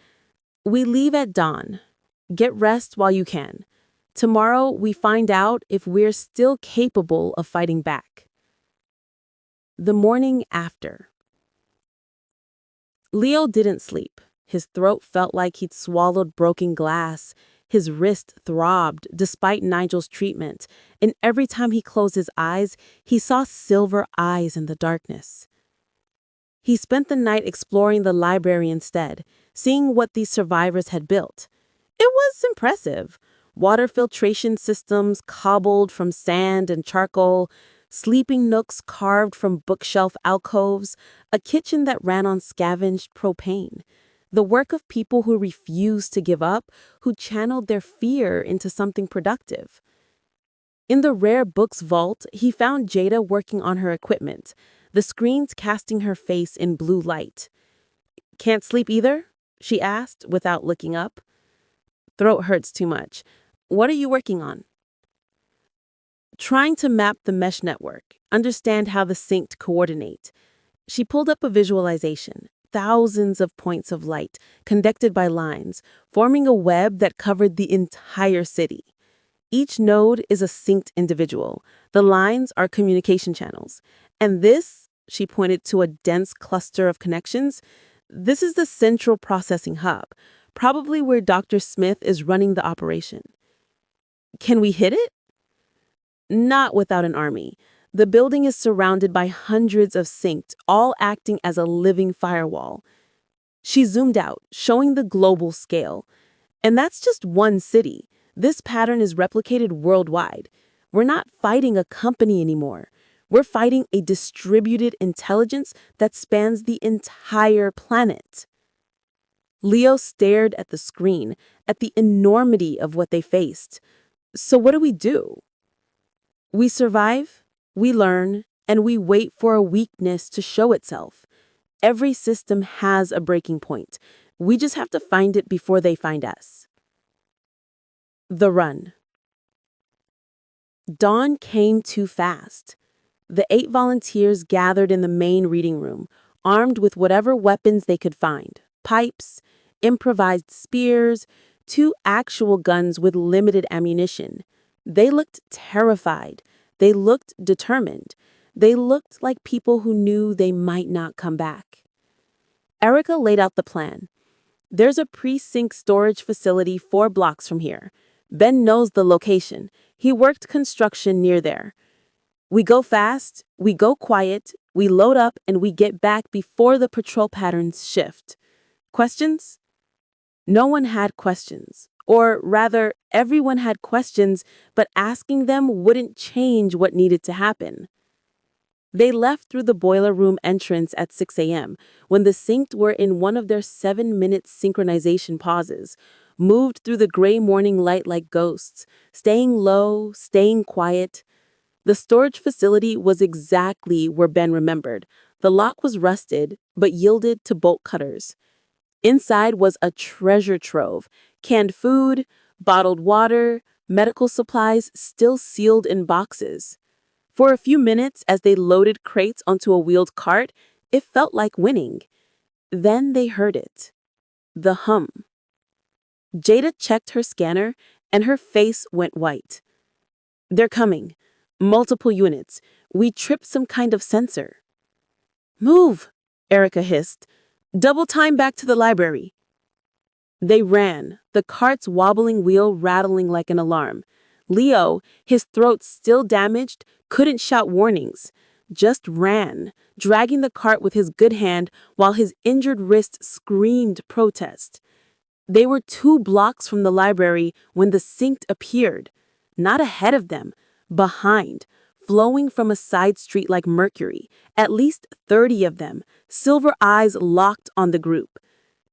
We leave at dawn. Get rest while you can. Tomorrow we find out if we're still capable of fighting back. The morning after. Leo didn't sleep. His throat felt like he'd swallowed broken glass. His wrist throbbed despite Nigel's treatment, and every time he closed his eyes, he saw silver eyes in the darkness. He spent the night exploring the library instead, seeing what these survivors had built. It was impressive. Water filtration systems cobbled from sand and charcoal, sleeping nooks carved from bookshelf alcoves, a kitchen that ran on scavenged propane. the work of people who refused to give up, who channeled their fear into something productive. In the rare book's vault, he found Jada working on her equipment, the screens casting her face in blue light. "Can't sleep either?" she asked without looking up. "Throat hurts too much. What are you working on?" Trying to map the mesh network, understand how the synced coordinate. She pulled up a visualization, thousands of points of light, connected by lines, forming a web that covered the entire city. Each node is a synced individual. The lines are communication channels. And this, she pointed to a dense cluster of connections, this is the central processing hub, probably where Dr. Smith is running the operation. Can we hit it? Not without an army. The building is surrounded by hundreds of synced, all acting as a living firewall. She zoomed out, showing the global scale. And that's just one city. This pattern is replicated worldwide. We're not fighting a company anymore. We're fighting a distributed intelligence that spans the entire planet. Leo stared at the screen, at the enormity of what they faced. So what do? We survive, we learn, and we wait for a weakness to show itself. Every system has a breaking point. We just have to find it before they find us. The run. Dawn came too fast. The 8 volunteers gathered in the main reading room, armed with whatever weapons they could find: pipes, improvised spears, 2 actual guns with limited ammunition. They looked terrified. They looked determined. They looked like people who knew they might not come back. Erica laid out the plan. There's a pre-sync storage facility 4 blocks from here. Ben knows the location. He worked construction near there. We go fast, we go quiet, we load up, and we get back before the patrol patterns shift. Questions? No one had questions. Or rather, everyone had questions, but asking them wouldn't change what needed to happen. They left through the boiler room entrance at 6 a.m., when the synced were in one of their 7-minute synchronization pauses, moved through the gray morning light like ghosts, staying low, staying quiet. The storage facility was exactly where Ben remembered. The lock was rusted, but yielded to bolt cutters. Inside was a treasure trove: canned food, bottled water, medical supplies still sealed in boxes. For a few minutes, as they loaded crates onto a wheeled cart, it felt like winning. Then they heard it. The hum. Jada checked her scanner, and her face went white. "They're coming. Multiple units. We tripped some kind of sensor." "Move," Erica hissed. "Double time back to the library." They ran, the cart's wobbling wheel rattling like an alarm. Leo, his throat still damaged, couldn't shout warnings. Just ran, dragging the cart with his good hand while his injured wrist screamed protest. They were 2 blocks from the library when the synced appeared. Not ahead of them, behind, flowing from a side street like mercury. At least 30 of them, silver eyes locked on the group.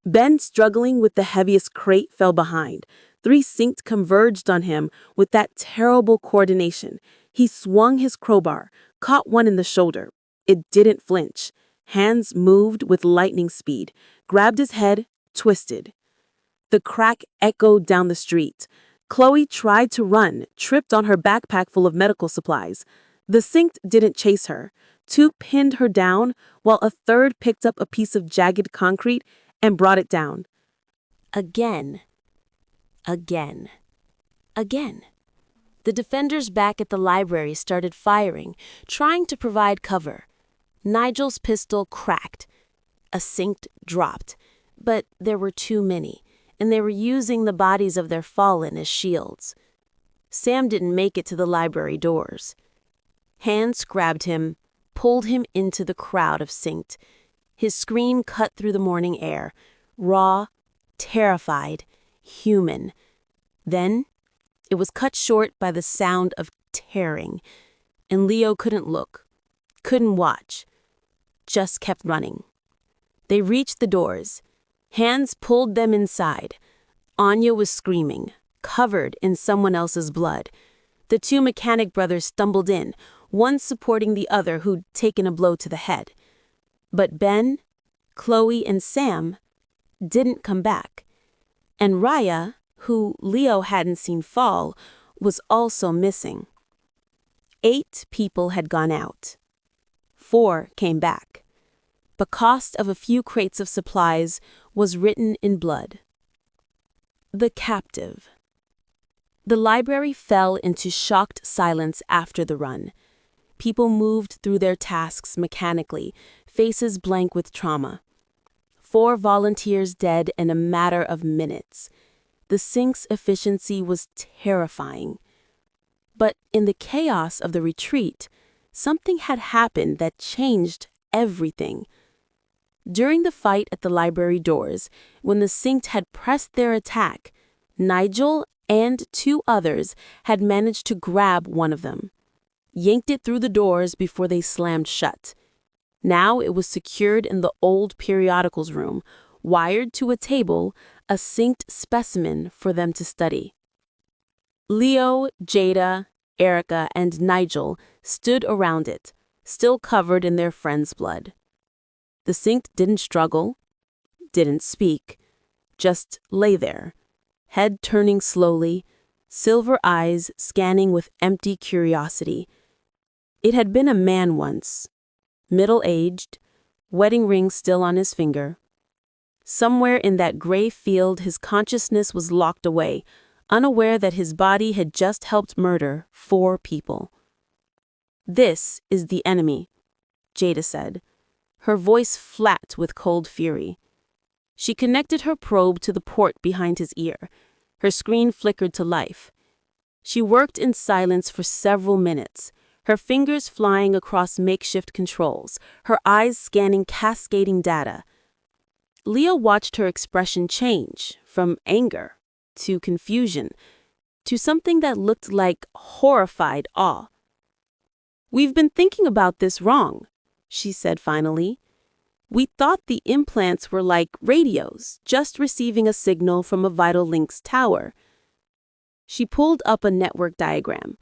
Ben, struggling with the heaviest crate, fell behind. 3 synced converged on him with that terrible coordination. He swung his crowbar, caught one in the shoulder. It didn't flinch. Hands moved with lightning speed, grabbed his head, twisted. The crack echoed down the street. Chloe tried to run, tripped on her backpack full of medical supplies. The synced didn't chase her. 2 pinned her down, while a 3rd picked up a piece of jagged concrete and brought it down. Again. The defenders back at the library started firing, trying to provide cover. Nigel's pistol cracked. A synced dropped. But there were too many, and they were using the bodies of their fallen as shields. Sam didn't make it to the library doors. Hands grabbed him, pulled him into the crowd of synced. His scream cut through the morning air, raw, terrified, human. Then it was cut short by the sound of tearing, and Leo couldn't look, couldn't watch, just kept running. They reached the doors. Hands pulled them inside. Anya was screaming, covered in someone else's blood. The two mechanic brothers stumbled in, one supporting the other who'd taken a blow to the head. But Ben, Chloe, and Sam didn't come back. And Raya, who Leo hadn't seen fall, was also missing. 8 people had gone out. 4 came back. The cost of a few crates of supplies was written in blood. The captive. The library fell into shocked silence after the run. People moved through their tasks mechanically, faces blank with trauma. 4 volunteers dead in a matter of minutes. The sync's efficiency was terrifying. But in the chaos of the retreat, something had happened that changed everything. During the fight at the library doors, when the sync had pressed their attack, Nigel and 2 others had managed to grab one of them, yanked it through the doors before they slammed shut. Now it was secured in the old periodicals room, wired to a table, a synced specimen for them to study. Leo, Jada, Erica, and Nigel stood around it, still covered in their friend's blood. The sync didn't struggle, didn't speak, just lay there, head turning slowly, silver eyes scanning with empty curiosity. It had been a man once, middle-aged, wedding ring still on his finger. Somewhere in that gray field his consciousness was locked away, unaware that his body had just helped murder 4 people. "This is the enemy," Jada said, her voice flat with cold fury. She connected her probe to the port behind his ear. Her screen flickered to life. She worked in silence for several minutes, her fingers flying across makeshift controls, her eyes scanning cascading data. Leo watched her expression change from anger to confusion to something that looked like horrified awe. "We've been thinking about this wrong," she said finally. "We thought the implants were like radios, just receiving a signal from a vital links tower." She pulled up a network diagram.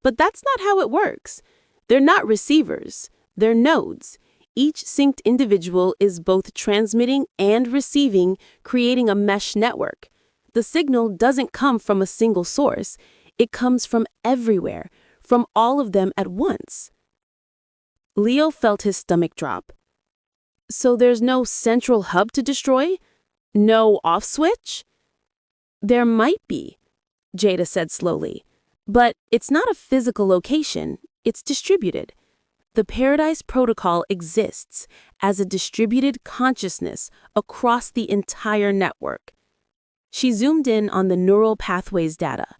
"But that's not how it works. They're not receivers, they're nodes. Each synced individual is both transmitting and receiving, creating a mesh network. The signal doesn't come from a single source. It comes from everywhere, from all of them at once." Leo felt his stomach drop. "So there's no central hub to destroy? No off switch?" "There might be," Jada said slowly. "But it's not a physical location, it's distributed. The Paradise Protocol exists as a distributed consciousness across the entire network." She zoomed in on the neural pathways data.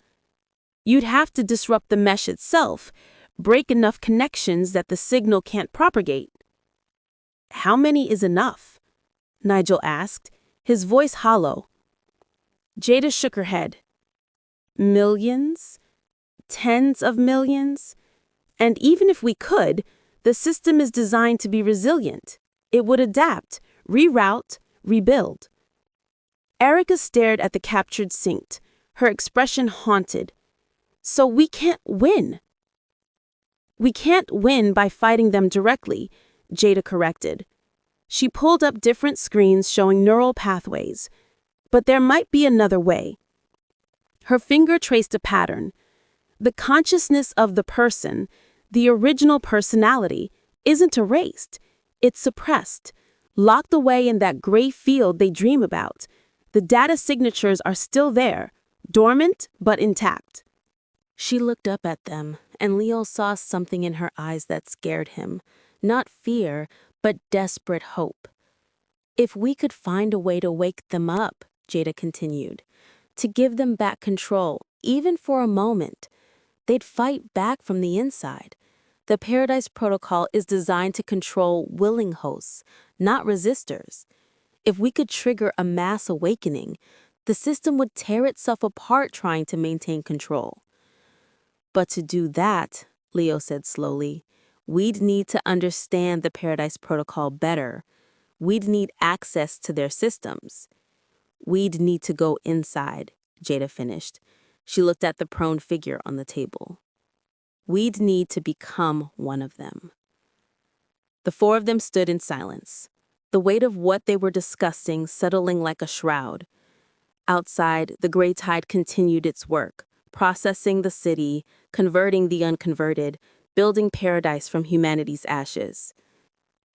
"You'd have to disrupt the mesh itself, break enough connections that the signal can't propagate." "How many is enough?" Nigel asked, his voice hollow. Jada shook her head. "Millions? Tens of millions? And even if we could, the system is designed to be resilient. It would adapt, reroute, rebuild." Erica stared at the captured sync, her expression haunted. "So we can't win." "We can't win by fighting them directly," Jada corrected. She pulled up different screens showing neural pathways. "But there might be another way." Her finger traced a pattern. The consciousness of the person, the original personality, isn't erased. It's suppressed, locked away in that gray field they dream about. The data signatures are still there, dormant but intact. She looked up at them, and Leo saw something in her eyes that scared him. Not fear, but desperate hope. "If we could find a way to wake them up," Jada continued, "to give them back control, even for a moment, they'd fight back from the inside. The Paradise Protocol is designed to control willing hosts, not resistors. If we could trigger a mass awakening, the system would tear itself apart trying to maintain control." "But to do that," Leo said slowly, "we'd need to understand the Paradise Protocol better. We'd need access to their systems. We'd need to go inside, Jada finished. She looked at the prone figure on the table. We'd need to become one of them. The four of them stood in silence, the weight of what they were discussing settling like a shroud. Outside, the gray tide continued its work, processing the city, converting the unconverted, building paradise from humanity's ashes.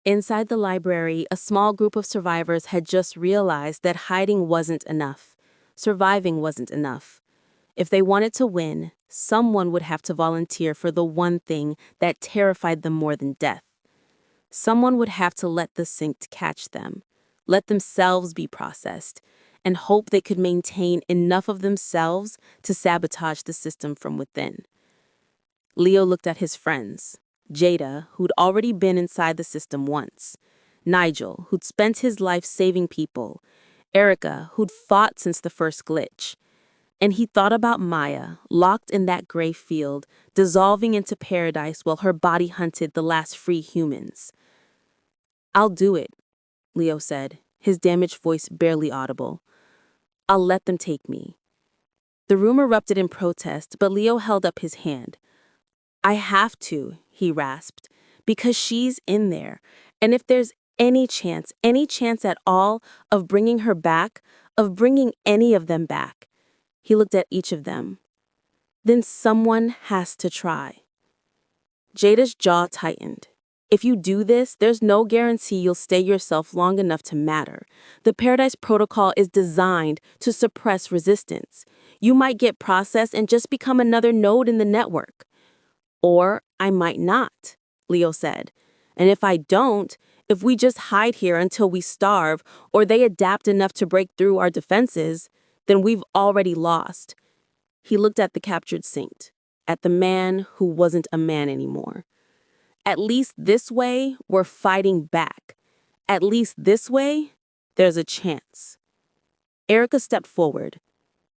Inside the library, a small group of survivors had just realized that hiding wasn't enough. Surviving wasn't enough. If they wanted to win, someone would have to volunteer for the one thing that terrified them more than death. Someone would have to let the sink catch them, let themselves be processed, and hope they could maintain enough of themselves to sabotage the system from within. Leo looked at his friends. Jada, who'd already been inside the system once. Nigel, who'd spent his life saving people. Erica, who'd fought since the first glitch. And he thought about Maya, locked in that gray field, dissolving into paradise while her body hunted the last free humans. "I'll do it," Leo said, his damaged voice barely audible. "I'll let them take me." The room erupted in protest, but Leo held up his hand. "I have to," he rasped, "because she's in there. And if there's any chance at all of bringing her back, of bringing any of them back," he looked at each of them, "then someone has to try." Jada's jaw tightened. "If you do this, there's no guarantee you'll stay yourself long enough to matter. The Paradise Protocol is designed to suppress resistance. You might get processed and just become another node in the network. Or I might not," Leo said. "And if I don't, if we just hide here until we starve, or they adapt enough to break through our defenses, then we've already lost." He looked at the captured saint, at the man who wasn't a man anymore. "At least this way, we're fighting back. At least this way, there's a chance." Erica stepped forward.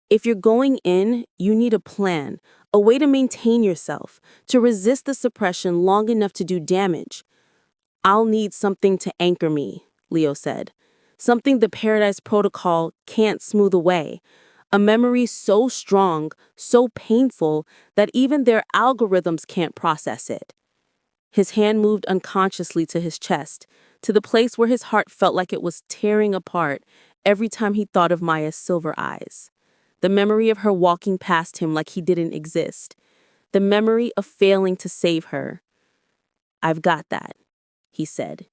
"If you're going in, you need a plan, a way to maintain yourself, to resist the suppression long enough to do damage." "I'll need something to anchor me," Leo said. "Something the Paradise Protocol can't smooth away. A memory so strong, so painful, that even their algorithms can't process it." His hand moved unconsciously to his chest, to the place where his heart felt like it was tearing apart every time he thought of Maya's silver eyes. The memory of her walking past him like he didn't exist. The memory of failing to save her. "I've got that," he said.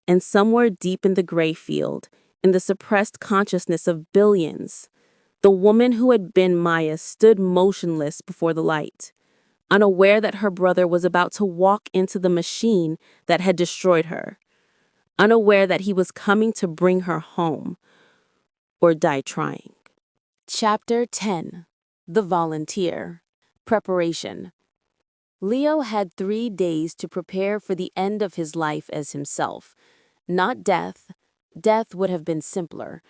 And somewhere deep in the gray field, in the suppressed consciousness of billions, the woman who had been Maya stood motionless before the light, unaware that her brother was about to walk into the machine that had destroyed her, unaware that he was coming to bring her home, or die trying. Chapter 10. The Volunteer. Preparation. Leo had 3 days to prepare for the end of his life as himself. Not death. Death would have been simpler.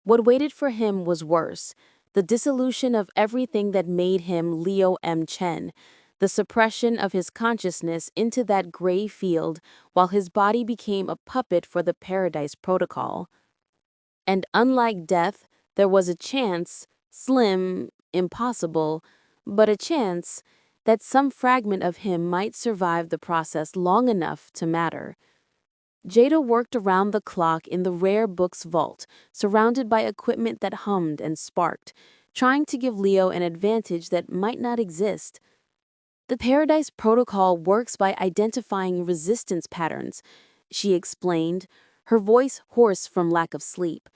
What waited for him was worse. The dissolution of everything that made him Leo M. Chen. The suppression of his consciousness into that gray field while his body became a puppet for the Paradise Protocol. And unlike death, there was a chance, slim, impossible, but a chance that some fragment of him might survive the process long enough to matter. Jada worked around the clock in the rare book's vault, surrounded by equipment that hummed and sparked, trying to give Leo an advantage that might not exist. "The Paradise Protocol works by identifying resistance patterns," she explained, her voice hoarse from lack of sleep.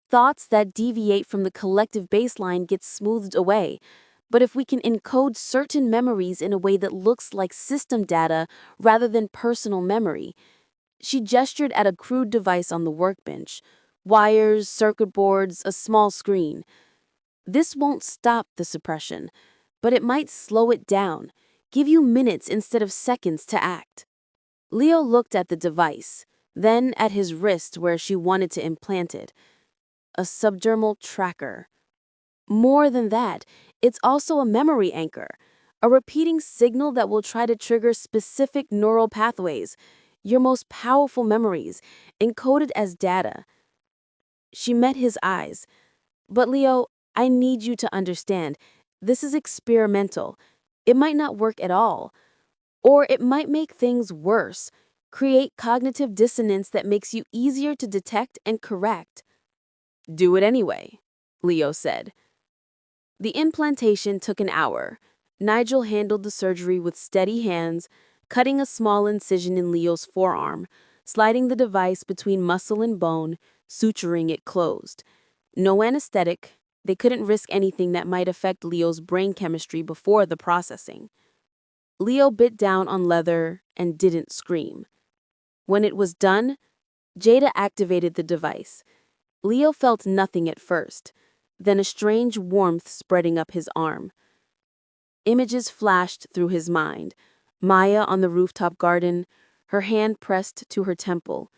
"Thoughts that deviate from the collective baseline get smoothed away. But if we can encode certain memories in a way that looks like system data rather than personal memory," she gestured at a crude device on the workbench. "Wires, circuit boards, a small screen. This won't stop the suppression, but it might slow it down, give you minutes instead of seconds to act." Leo looked at the device, then at his wrist where she wanted to implant it. A subdermal tracker. More than that, it's also a memory anchor, a repeating signal that will try to trigger specific neural pathways. Your most powerful memories, encoded as data. She met his eyes. But Leo, I need you to understand, this is experimental. It might not work at all. Or it might make things worse, create cognitive dissonance that makes you easier to detect and correct. Do it anyway, Leo said. The implantation took an hour. Nigel handled the surgery with steady hands, cutting a small incision in Leo's forearm, sliding the device between muscle and bone, suturing it closed. No anesthetic. They couldn't risk anything that might affect Leo's brain chemistry before the processing. Leo bit down on leather and didn't scream. When it was done, Jada activated the device. Leo felt nothing at first, then a strange warmth spreading up his arm. Images flashed through his mind. Maya on the rooftop garden, her hand pressed to her temple,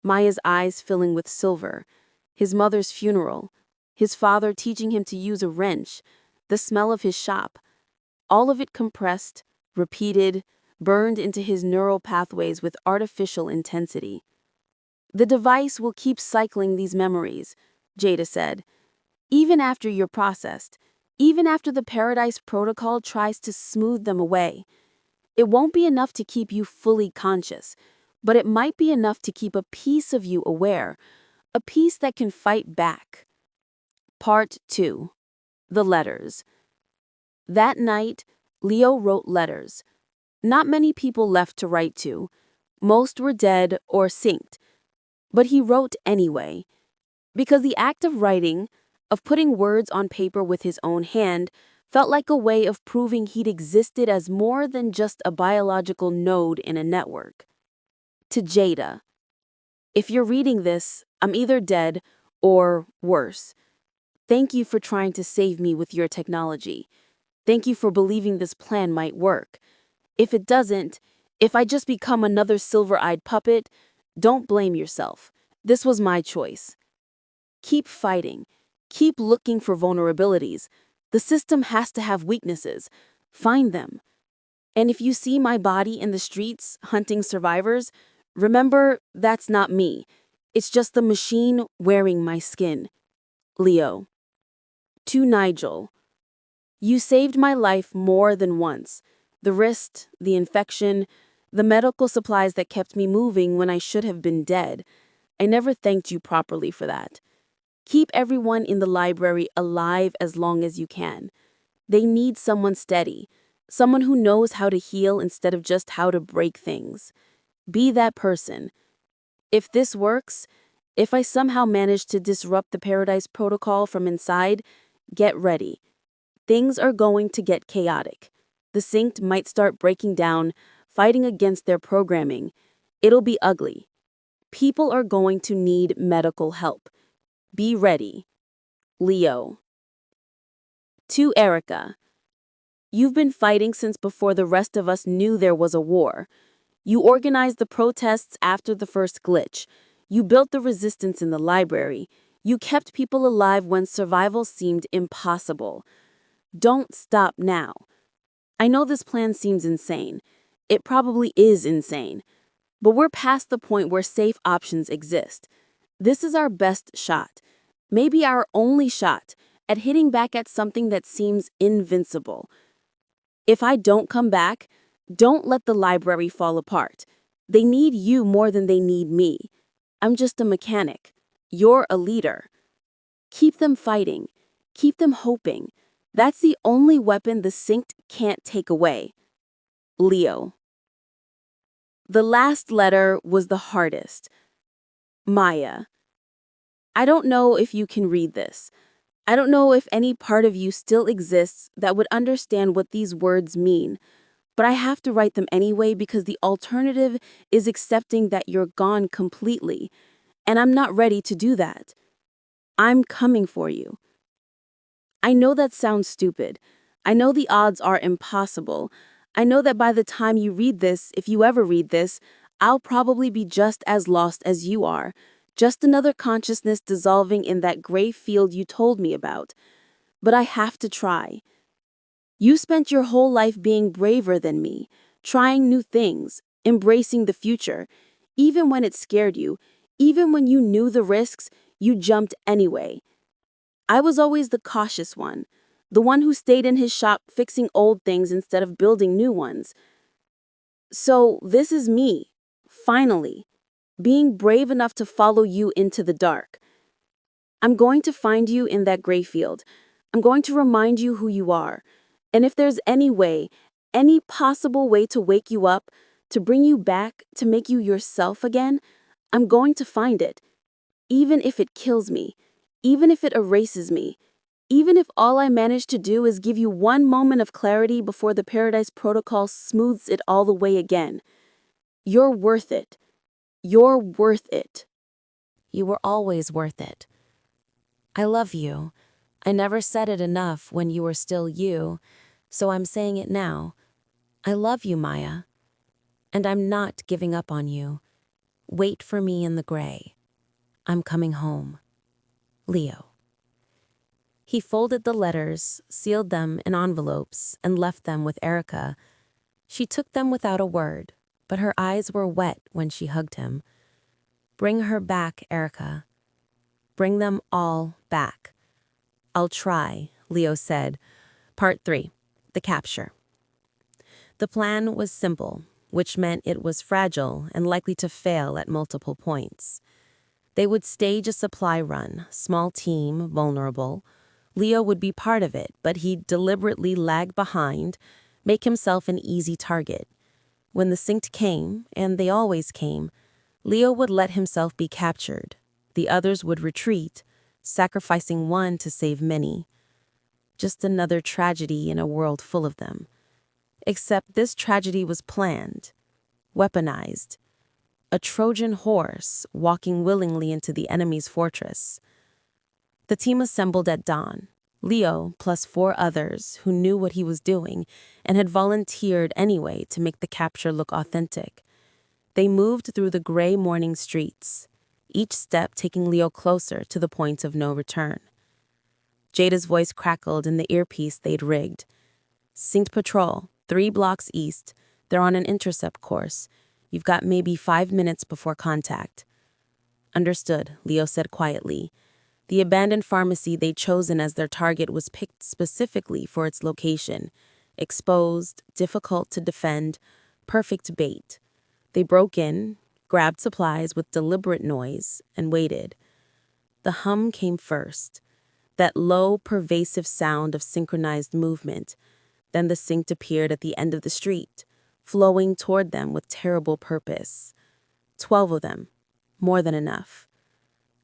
Maya's eyes filling with silver, his mother's funeral, his father teaching him to use a wrench, the smell of his shop, all of it compressed, repeated, burned into his neural pathways with artificial intensity. The device will keep cycling these memories, Jada said, even after you're processed, even after the Paradise Protocol tries to smooth them away. It won't be enough to keep you fully conscious, but it might be enough to keep a piece of you aware, a piece that can fight back. Part 2. The Letters. That night, Leo wrote letters. Not many people left to write to. Most were dead or synced. But he wrote anyway. Because the act of writing, of putting words on paper with his own hand, felt like a way of proving he'd existed as more than just a biological node in a network. To Jada. If you're reading this, I'm either dead or worse. Thank you for trying to save me with your technology. Thank you for believing this plan might work. If it doesn't, if I just become another silver-eyed puppet, don't blame yourself. This was my choice. Keep fighting. Keep looking for vulnerabilities. The system has to have weaknesses. Find them. And if you see my body in the streets hunting survivors, remember that's not me. It's just the machine wearing my skin. Leo. To Nigel. You saved my life more than once. The wrist, the infection, the medical supplies that kept me moving when I should have been dead. I never thanked you properly for that. Keep everyone in the library alive as long as you can. They need someone steady, someone who knows how to heal instead of just how to break things. Be that person. If this works, if I somehow manage to disrupt the Paradise Protocol from inside, get ready. Things are going to get chaotic. The synced might start breaking down, fighting against their programming. It'll be ugly. People are going to need medical help. Be ready. Leo. To Erica. You've been fighting since before the rest of us knew there was a war. You organized the protests after the first glitch. You built the resistance in the library. You kept people alive when survival seemed impossible. Don't stop now. I know this plan seems insane. It probably is insane. But we're past the point where safe options exist. This is our best shot, maybe our only shot, at hitting back at something that seems invincible. If I don't come back, don't let the library fall apart. They need you more than they need me. I'm just a mechanic. You're a leader. Keep them fighting. Keep them hoping. That's the only weapon the synced can't take away. Leo. The last letter was the hardest. Maya. I don't know if you can read this. I don't know if any part of you still exists that would understand what these words mean, but I have to write them anyway because the alternative is accepting that you're gone completely, and I'm not ready to do that. I'm coming for you. I know that sounds stupid. I know the odds are impossible. I know that by the time you read this, if you ever read this, I'll probably be just as lost as you are. Just another consciousness dissolving in that gray field you told me about. But I have to try. You spent your whole life being braver than me, trying new things, embracing the future. Even when it scared you, even when you knew the risks, you jumped anyway. I was always the cautious one, the one who stayed in his shop fixing old things instead of building new ones. So this is me, finally, being brave enough to follow you into the dark. I'm going to find you in that gray field. I'm going to remind you who you are. And if there's any way, any possible way to wake you up, to bring you back, to make you yourself again, I'm going to find it. Even if it kills me, even if it erases me, even if all I manage to do is give you one moment of clarity before the Paradise Protocol smooths it all the way again. You're worth it. You're worth it. You were always worth it. I love you. I never said it enough when you were still you, so I'm saying it now. I love you, Maya. And I'm not giving up on you. Wait for me in the gray. I'm coming home. Leo. He folded the letters, sealed them in envelopes, and left them with Erica. She took them without a word, but her eyes were wet when she hugged him. Bring her back, Erica. Bring them all back. I'll try, Leo said. Part 3. The Capture. The plan was simple, which meant it was fragile and likely to fail at multiple points. They would stage a supply run, small team, vulnerable. Leo would be part of it, but he'd deliberately lag behind, make himself an easy target. When the sync came, and they always came, Leo would let himself be captured. The others would retreat, sacrificing one to save many. Just another tragedy in a world full of them. Except this tragedy was planned, weaponized. A Trojan horse walking willingly into the enemy's fortress. The team assembled at dawn, Leo plus 4 others who knew what he was doing and had volunteered anyway to make the capture look authentic. They moved through the gray morning streets, each step taking Leo closer to the point of no return. Jada's voice crackled in the earpiece they'd rigged. Synced patrol, 3 blocks east. They're on an intercept course. You've got maybe 5 minutes before contact. Understood, Leo said quietly. The abandoned pharmacy they'd chosen as their target was picked specifically for its location. Exposed, difficult to defend, perfect bait. They broke in, grabbed supplies with deliberate noise, and waited. The hum came first, that low, pervasive sound of synchronized movement. Then the sync appeared at the end of the street, flowing toward them with terrible purpose. 12 of them, more than enough.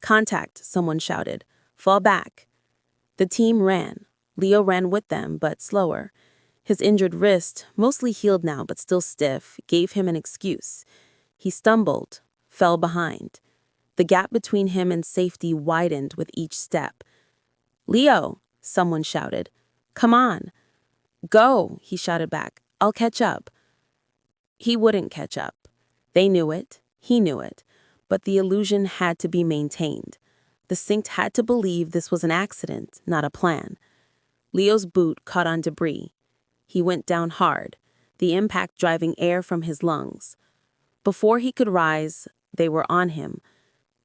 Contact, someone shouted. Fall back. The team ran. Leo ran with them, but slower. His injured wrist, mostly healed now but still stiff, gave him an excuse. He stumbled, fell behind. The gap between him and safety widened with each step. Leo, someone shouted. Come on. Go, he shouted back. I'll catch up. He wouldn't catch up. They knew it. He knew it. But the illusion had to be maintained. The sync had to believe this was an accident, not a plan. Leo's boot caught on debris. He went down hard, the impact driving air from his lungs. Before he could rise, they were on him.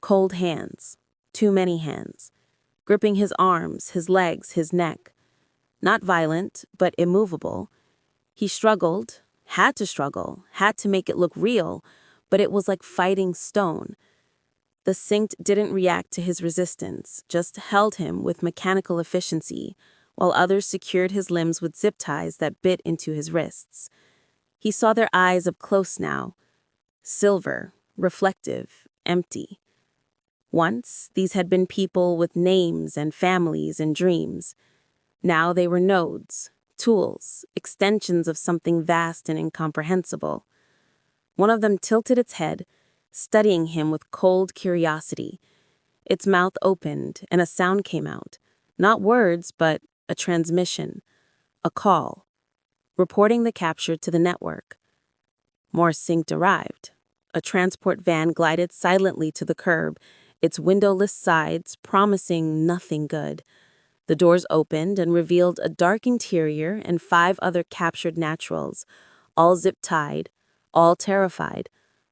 Cold hands. Too many hands. Gripping his arms, his legs, his neck. Not violent, but immovable. He struggled, had to make it look real, but it was like fighting stone. The sync didn't react to his resistance, just held him with mechanical efficiency, while others secured his limbs with zip ties that bit into his wrists. He saw their eyes up close now. Silver, reflective, empty. Once, these had been people with names and families and dreams. Now they were nodes, tools, extensions of something vast and incomprehensible. One of them tilted its head, studying him with cold curiosity. Its mouth opened, and a sound came out. Not words, but a transmission. A call. Reporting the capture to the network. More synced arrived. A transport van glided silently to the curb, its windowless sides promising nothing good. The doors opened and revealed a dark interior and 5 other captured naturals, all zip-tied, all terrified,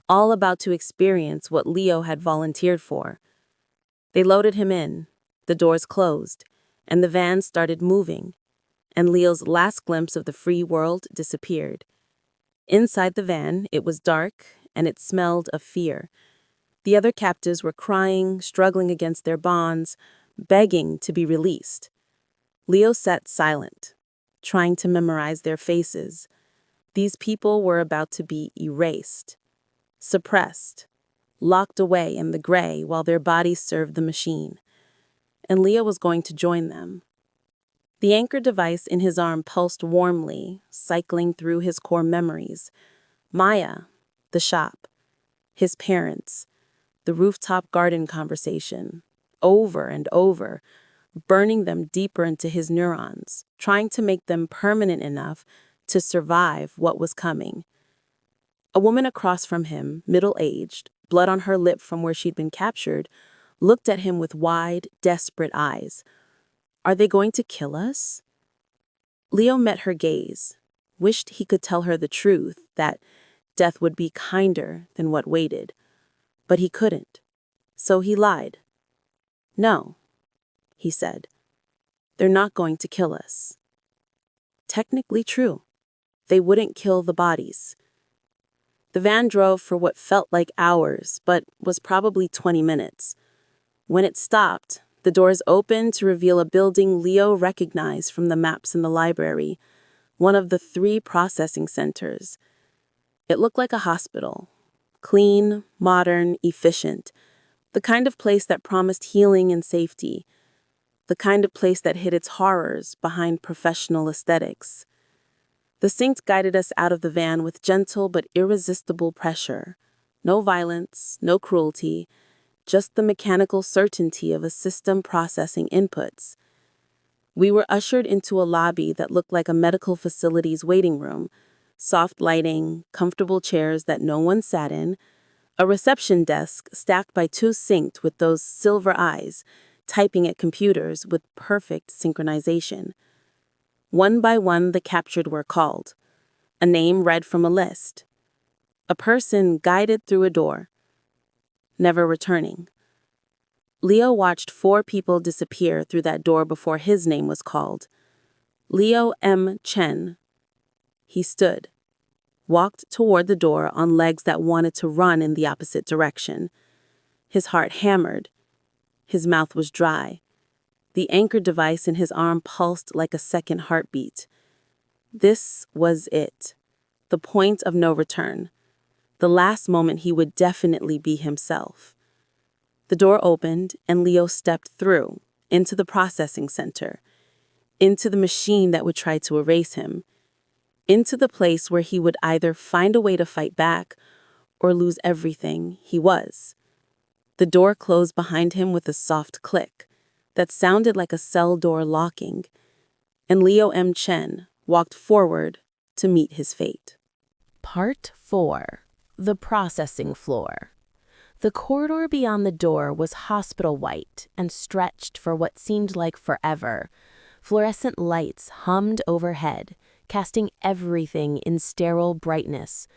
all about to experience what Leo had volunteered for. They loaded him in, the doors closed, and the van started moving, and Leo's last glimpse of the free world disappeared. Inside the van, it was dark, and it smelled of fear. The other captives were crying, struggling against their bonds, begging to be released. Leo sat silent, trying to memorize their faces. These people were about to be erased, suppressed, locked away in the gray while their bodies served the machine. And Leo was going to join them. The anchor device in his arm pulsed warmly, cycling through his core memories. Maya, the shop, his parents, the rooftop garden conversation, over and over, burning them deeper into his neurons, trying to make them permanent enough to survive what was coming. A woman across from him, middle-aged, blood on her lip from where she'd been captured, looked at him with wide, desperate eyes. Are they going to kill us? Leo met her gaze, wished he could tell her the truth, that death would be kinder than what waited. But he couldn't. So he lied. No, he said. They're not going to kill us. Technically true. They wouldn't kill the bodies. The van drove for what felt like hours, but was probably 20 minutes. When it stopped, the doors opened to reveal a building Leo recognized from the maps in the library, one of the 3 processing centers. It looked like a hospital. Clean, modern, efficient. The kind of place that promised healing and safety. The kind of place that hid its horrors behind professional aesthetics. The Saints guided us out of the van with gentle but irresistible pressure. No violence, no cruelty, just the mechanical certainty of a system processing inputs. We were ushered into a lobby that looked like a medical facility's waiting room. Soft lighting, comfortable chairs that no one sat in, a reception desk stacked by 2 synced with those silver eyes, typing at computers with perfect synchronization. One by one, the captured were called. A name read from a list. A person guided through a door, never returning. Leo watched 4 people disappear through that door before his name was called. Leo M. Chen. He stood, walked toward the door on legs that wanted to run in the opposite direction. His heart hammered. His mouth was dry. The anchor device in his arm pulsed like a second heartbeat. This was it. The point of no return. The last moment he would definitely be himself. The door opened and Leo stepped through, into the processing center, into the machine that would try to erase him, into the place where he would either find a way to fight back or lose everything he was. The door closed behind him with a soft click that sounded like a cell door locking, and Leo M. Chen walked forward to meet his fate. Part 4. The processing floor. The corridor beyond the door was hospital white and stretched for what seemed like forever. Fluorescent lights hummed overhead, casting everything in sterile brightness.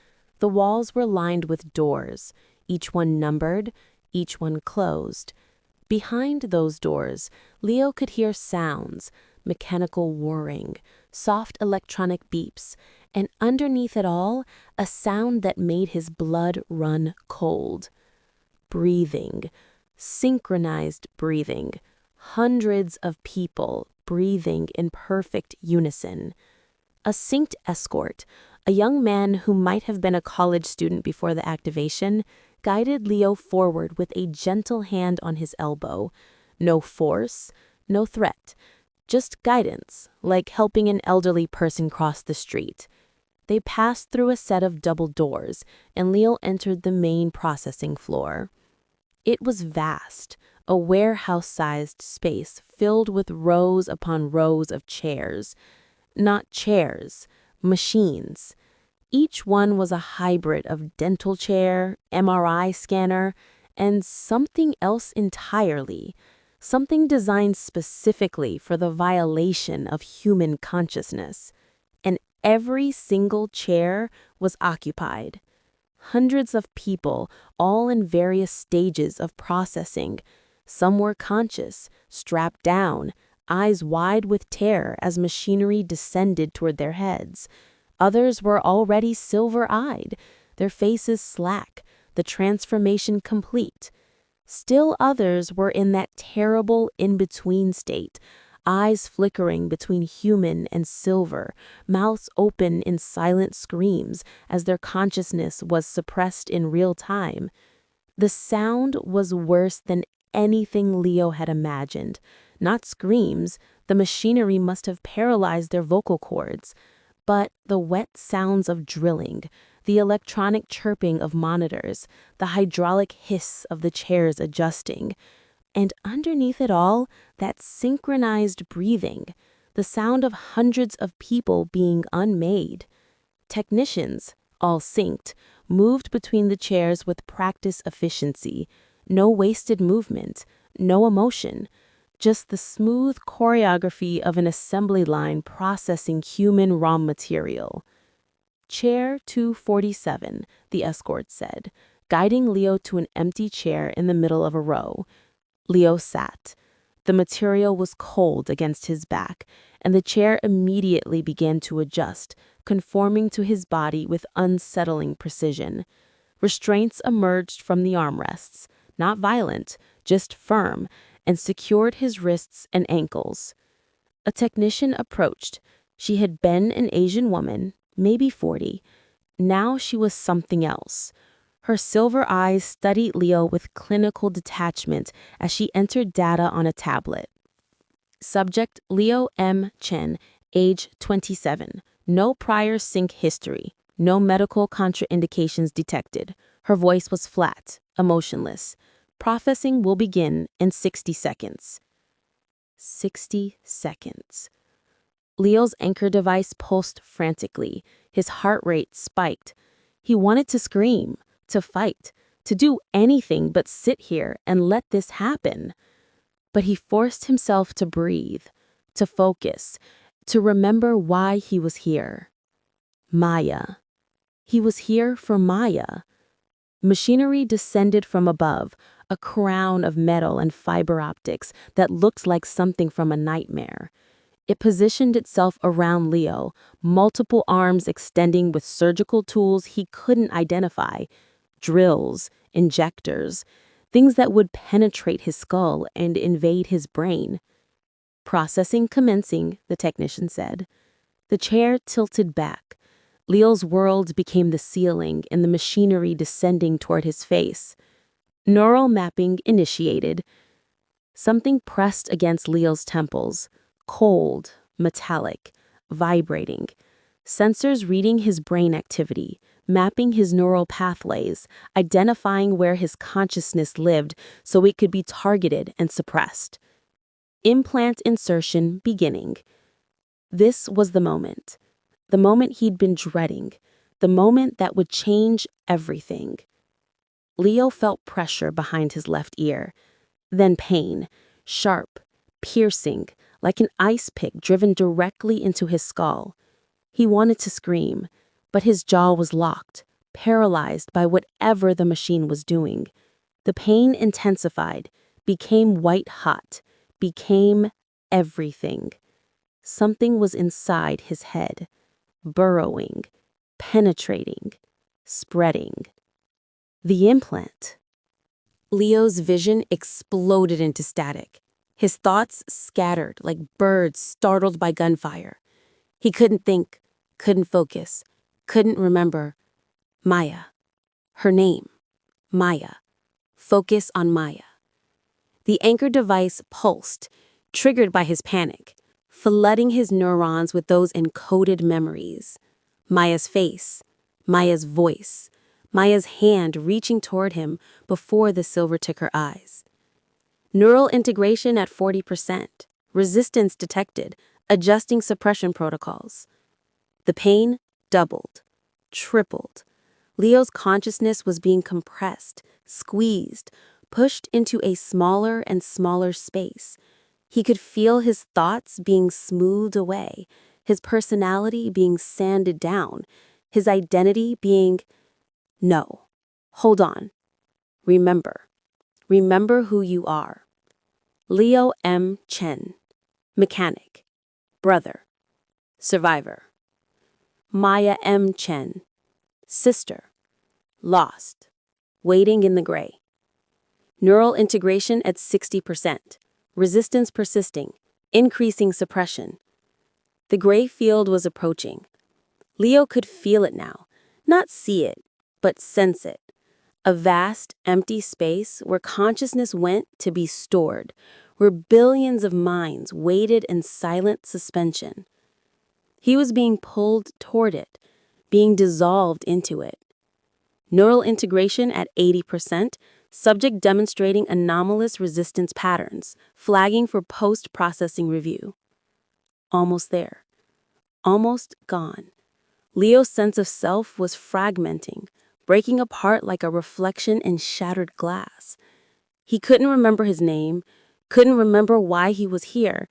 The walls were lined with doors, each one numbered, each one closed. Behind those doors, Leo could hear sounds, mechanical whirring, soft electronic beeps, and underneath it all, a sound that made his blood run cold. Breathing, synchronized breathing, hundreds of people breathing in perfect unison. A synced escort, a young man who might have been a college student before the activation, guided Leo forward with a gentle hand on his elbow. No force, no threat, just guidance, like helping an elderly person cross the street. They passed through a set of double doors, and Leo entered the main processing floor. It was vast, a warehouse-sized space filled with rows upon rows of chairs. Not chairs, machines. Each one was a hybrid of dental chair, MRI scanner, and something else entirely, something designed specifically for the violation of human consciousness. And every single chair was occupied. Hundreds of people, all in various stages of processing. Some were conscious, strapped down, eyes wide with terror as machinery descended toward their heads. Others were already silver-eyed, their faces slack, the transformation complete. Still others were in that terrible in-between state, eyes flickering between human and silver, mouths open in silent screams as their consciousness was suppressed in real time. The sound was worse than anything Leo had imagined. Not screams, the machinery must have paralyzed their vocal cords, but the wet sounds of drilling, the electronic chirping of monitors, the hydraulic hiss of the chairs adjusting. And underneath it all, that synchronized breathing, the sound of hundreds of people being unmade. Technicians, all synced, moved between the chairs with practice efficiency. No wasted movement, no emotion, just the smooth choreography of an assembly line processing human raw material. Chair 247, the escort said, guiding Leo to an empty chair in the middle of a row. Leo sat. The material was cold against his back, and the chair immediately began to adjust, conforming to his body with unsettling precision. Restraints emerged from the armrests, not violent, just firm, and secured his wrists and ankles. A technician approached. She had been an Asian woman, maybe 40. Now she was something else. Her silver eyes studied Leo with clinical detachment as she entered data on a tablet. Subject Leo M. Chen, age 27. No prior sync history. No medical contraindications detected. Her voice was flat, emotionless. Processing will begin in 60 seconds. 60 seconds. Leo's anchor device pulsed frantically. His heart rate spiked. He wanted to scream, to fight, to do anything but sit here and let this happen. But he forced himself to breathe, to focus, to remember why he was here. Maya. He was here for Maya. Machinery descended from above, a crown of metal and fiber optics that looked like something from a nightmare. It positioned itself around Leo, multiple arms extending with surgical tools he couldn't identify, drills, injectors, things that would penetrate his skull and invade his brain. Processing commencing, the technician said. The chair tilted back. Leo's world became the ceiling and the machinery descending toward his face. Neural mapping initiated. Something pressed against Leo's temples, cold, metallic, vibrating. Sensors reading his brain activity, mapping his neural pathways, identifying where his consciousness lived so it could be targeted and suppressed. Implant insertion beginning. This was the moment he'd been dreading, the moment that would change everything. Leo felt pressure behind his left ear, then pain, sharp, piercing, like an ice pick driven directly into his skull. He wanted to scream, but his jaw was locked, paralyzed by whatever the machine was doing. The pain intensified, became white-hot, became everything. Something was inside his head, burrowing, penetrating, spreading. The implant. Leo's vision exploded into static. His thoughts scattered like birds startled by gunfire. He couldn't think, couldn't focus, couldn't remember. Maya. Her name. Maya. Focus on Maya. The anchor device pulsed, triggered by his panic, flooding his neurons with those encoded memories. Maya's face, Maya's voice, Maya's hand reaching toward him before the silver took her eyes. Neural integration at 40%, resistance detected, adjusting suppression protocols. The pain doubled, tripled. Leo's consciousness was being compressed, squeezed, pushed into a smaller and smaller space. He could feel his thoughts being smoothed away, his personality being sanded down, his identity being No. Hold on. Remember. Remember who you are. Leo M. Chen. Mechanic. Brother. Survivor. Maya M. Chen. Sister. Lost. Waiting in the gray. Neural integration at 60%. Resistance persisting. Increasing suppression. The gray field was approaching. Leo could feel it now. Not see it, but sense it. A vast, empty space where consciousness went to be stored, where billions of minds waited in silent suspension. He was being pulled toward it, being dissolved into it. Neural integration at 80%, subject demonstrating anomalous resistance patterns, flagging for post-processing review. Almost there. Almost gone. Leo's sense of self was fragmenting, breaking apart like a reflection in shattered glass. He couldn't remember his name, couldn't remember why he was here,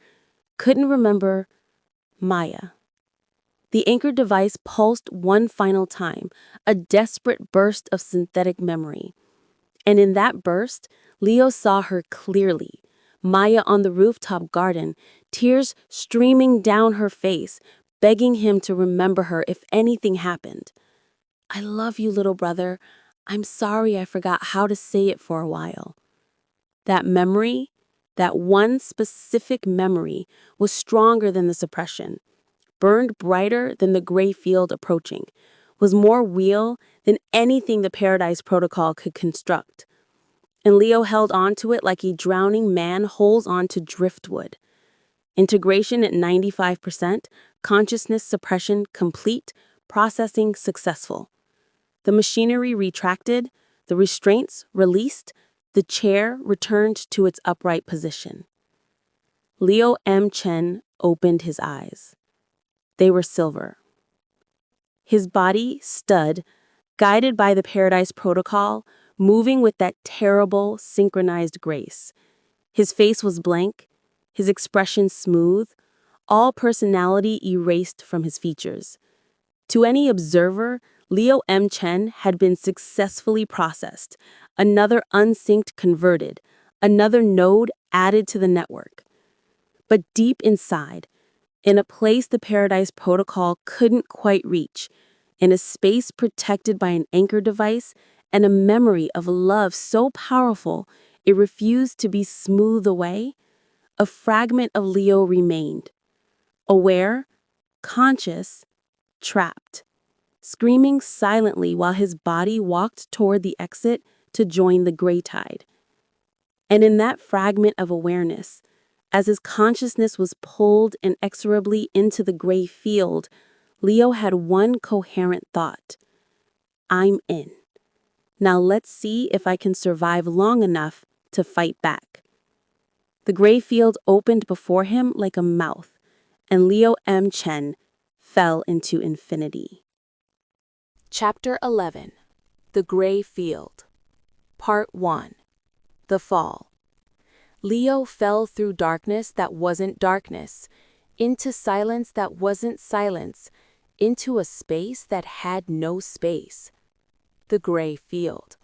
couldn't remember Maya. The anchor device pulsed one final time, a desperate burst of synthetic memory. And in that burst, Leo saw her clearly. Maya on the rooftop garden, tears streaming down her face, begging him to remember her if anything happened. I love you, little brother. I'm sorry I forgot how to say it for a while. That memory, that one specific memory, was stronger than the suppression, burned brighter than the gray field approaching, was more real than anything the Paradise Protocol could construct. And Leo held on to it like a drowning man holds on to driftwood. Integration at 95%, consciousness suppression complete, processing successful. The machinery retracted, the restraints released, the chair returned to its upright position. Leo M. Chen opened his eyes. They were silver. His body stood, guided by the Paradise Protocol, moving with that terrible, synchronized grace. His face was blank, his expression smooth, all personality erased from his features. To any observer, Leo M. Chen had been successfully processed, another unsynced converted, another node added to the network. But deep inside, in a place the Paradise Protocol couldn't quite reach, in a space protected by an anchor device and a memory of love so powerful it refused to be smoothed away, a fragment of Leo remained, aware, conscious, trapped, screaming silently while his body walked toward the exit to join the gray tide. And in that fragment of awareness, as his consciousness was pulled inexorably into the gray field, Leo had one coherent thought. I'm in. Now let's see if I can survive long enough to fight back. The gray field opened before him like a mouth, and Leo M. Chen fell into infinity. Chapter 11. The Gray Field. Part 1. The Fall. Leo fell through darkness that wasn't darkness, into silence that wasn't silence, into a space that had no space. The gray field.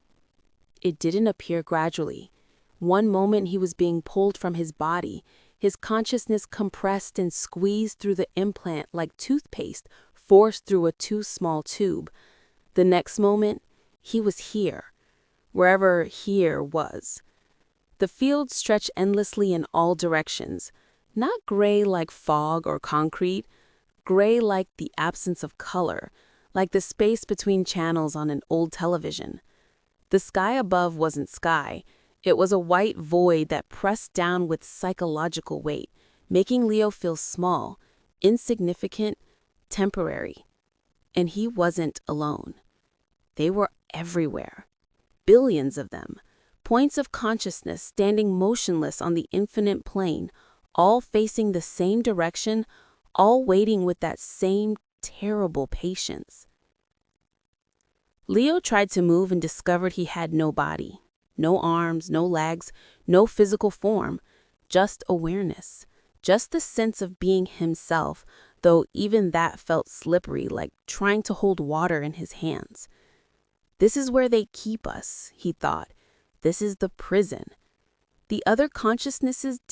It didn't appear gradually. One moment he was being pulled from his body, his consciousness compressed and squeezed through the implant like toothpaste forced through a too small tube. The next moment, he was here, wherever here was. The field stretched endlessly in all directions, not gray like fog or concrete, gray like the absence of color, like the space between channels on an old television. The sky above wasn't sky. It was a white void that pressed down with psychological weight, making Leo feel small, insignificant, temporary. And he wasn't alone. They were everywhere. Billions of them. Points of consciousness standing motionless on the infinite plane, all facing the same direction, all waiting with that same terrible patience. Leo tried to move and discovered he had no body, no arms, no legs, no physical form, just awareness, just the sense of being himself, though even that felt slippery, like trying to hold water in his hands. This is where they keep us, he thought. This is the prison. The other consciousnesses didn't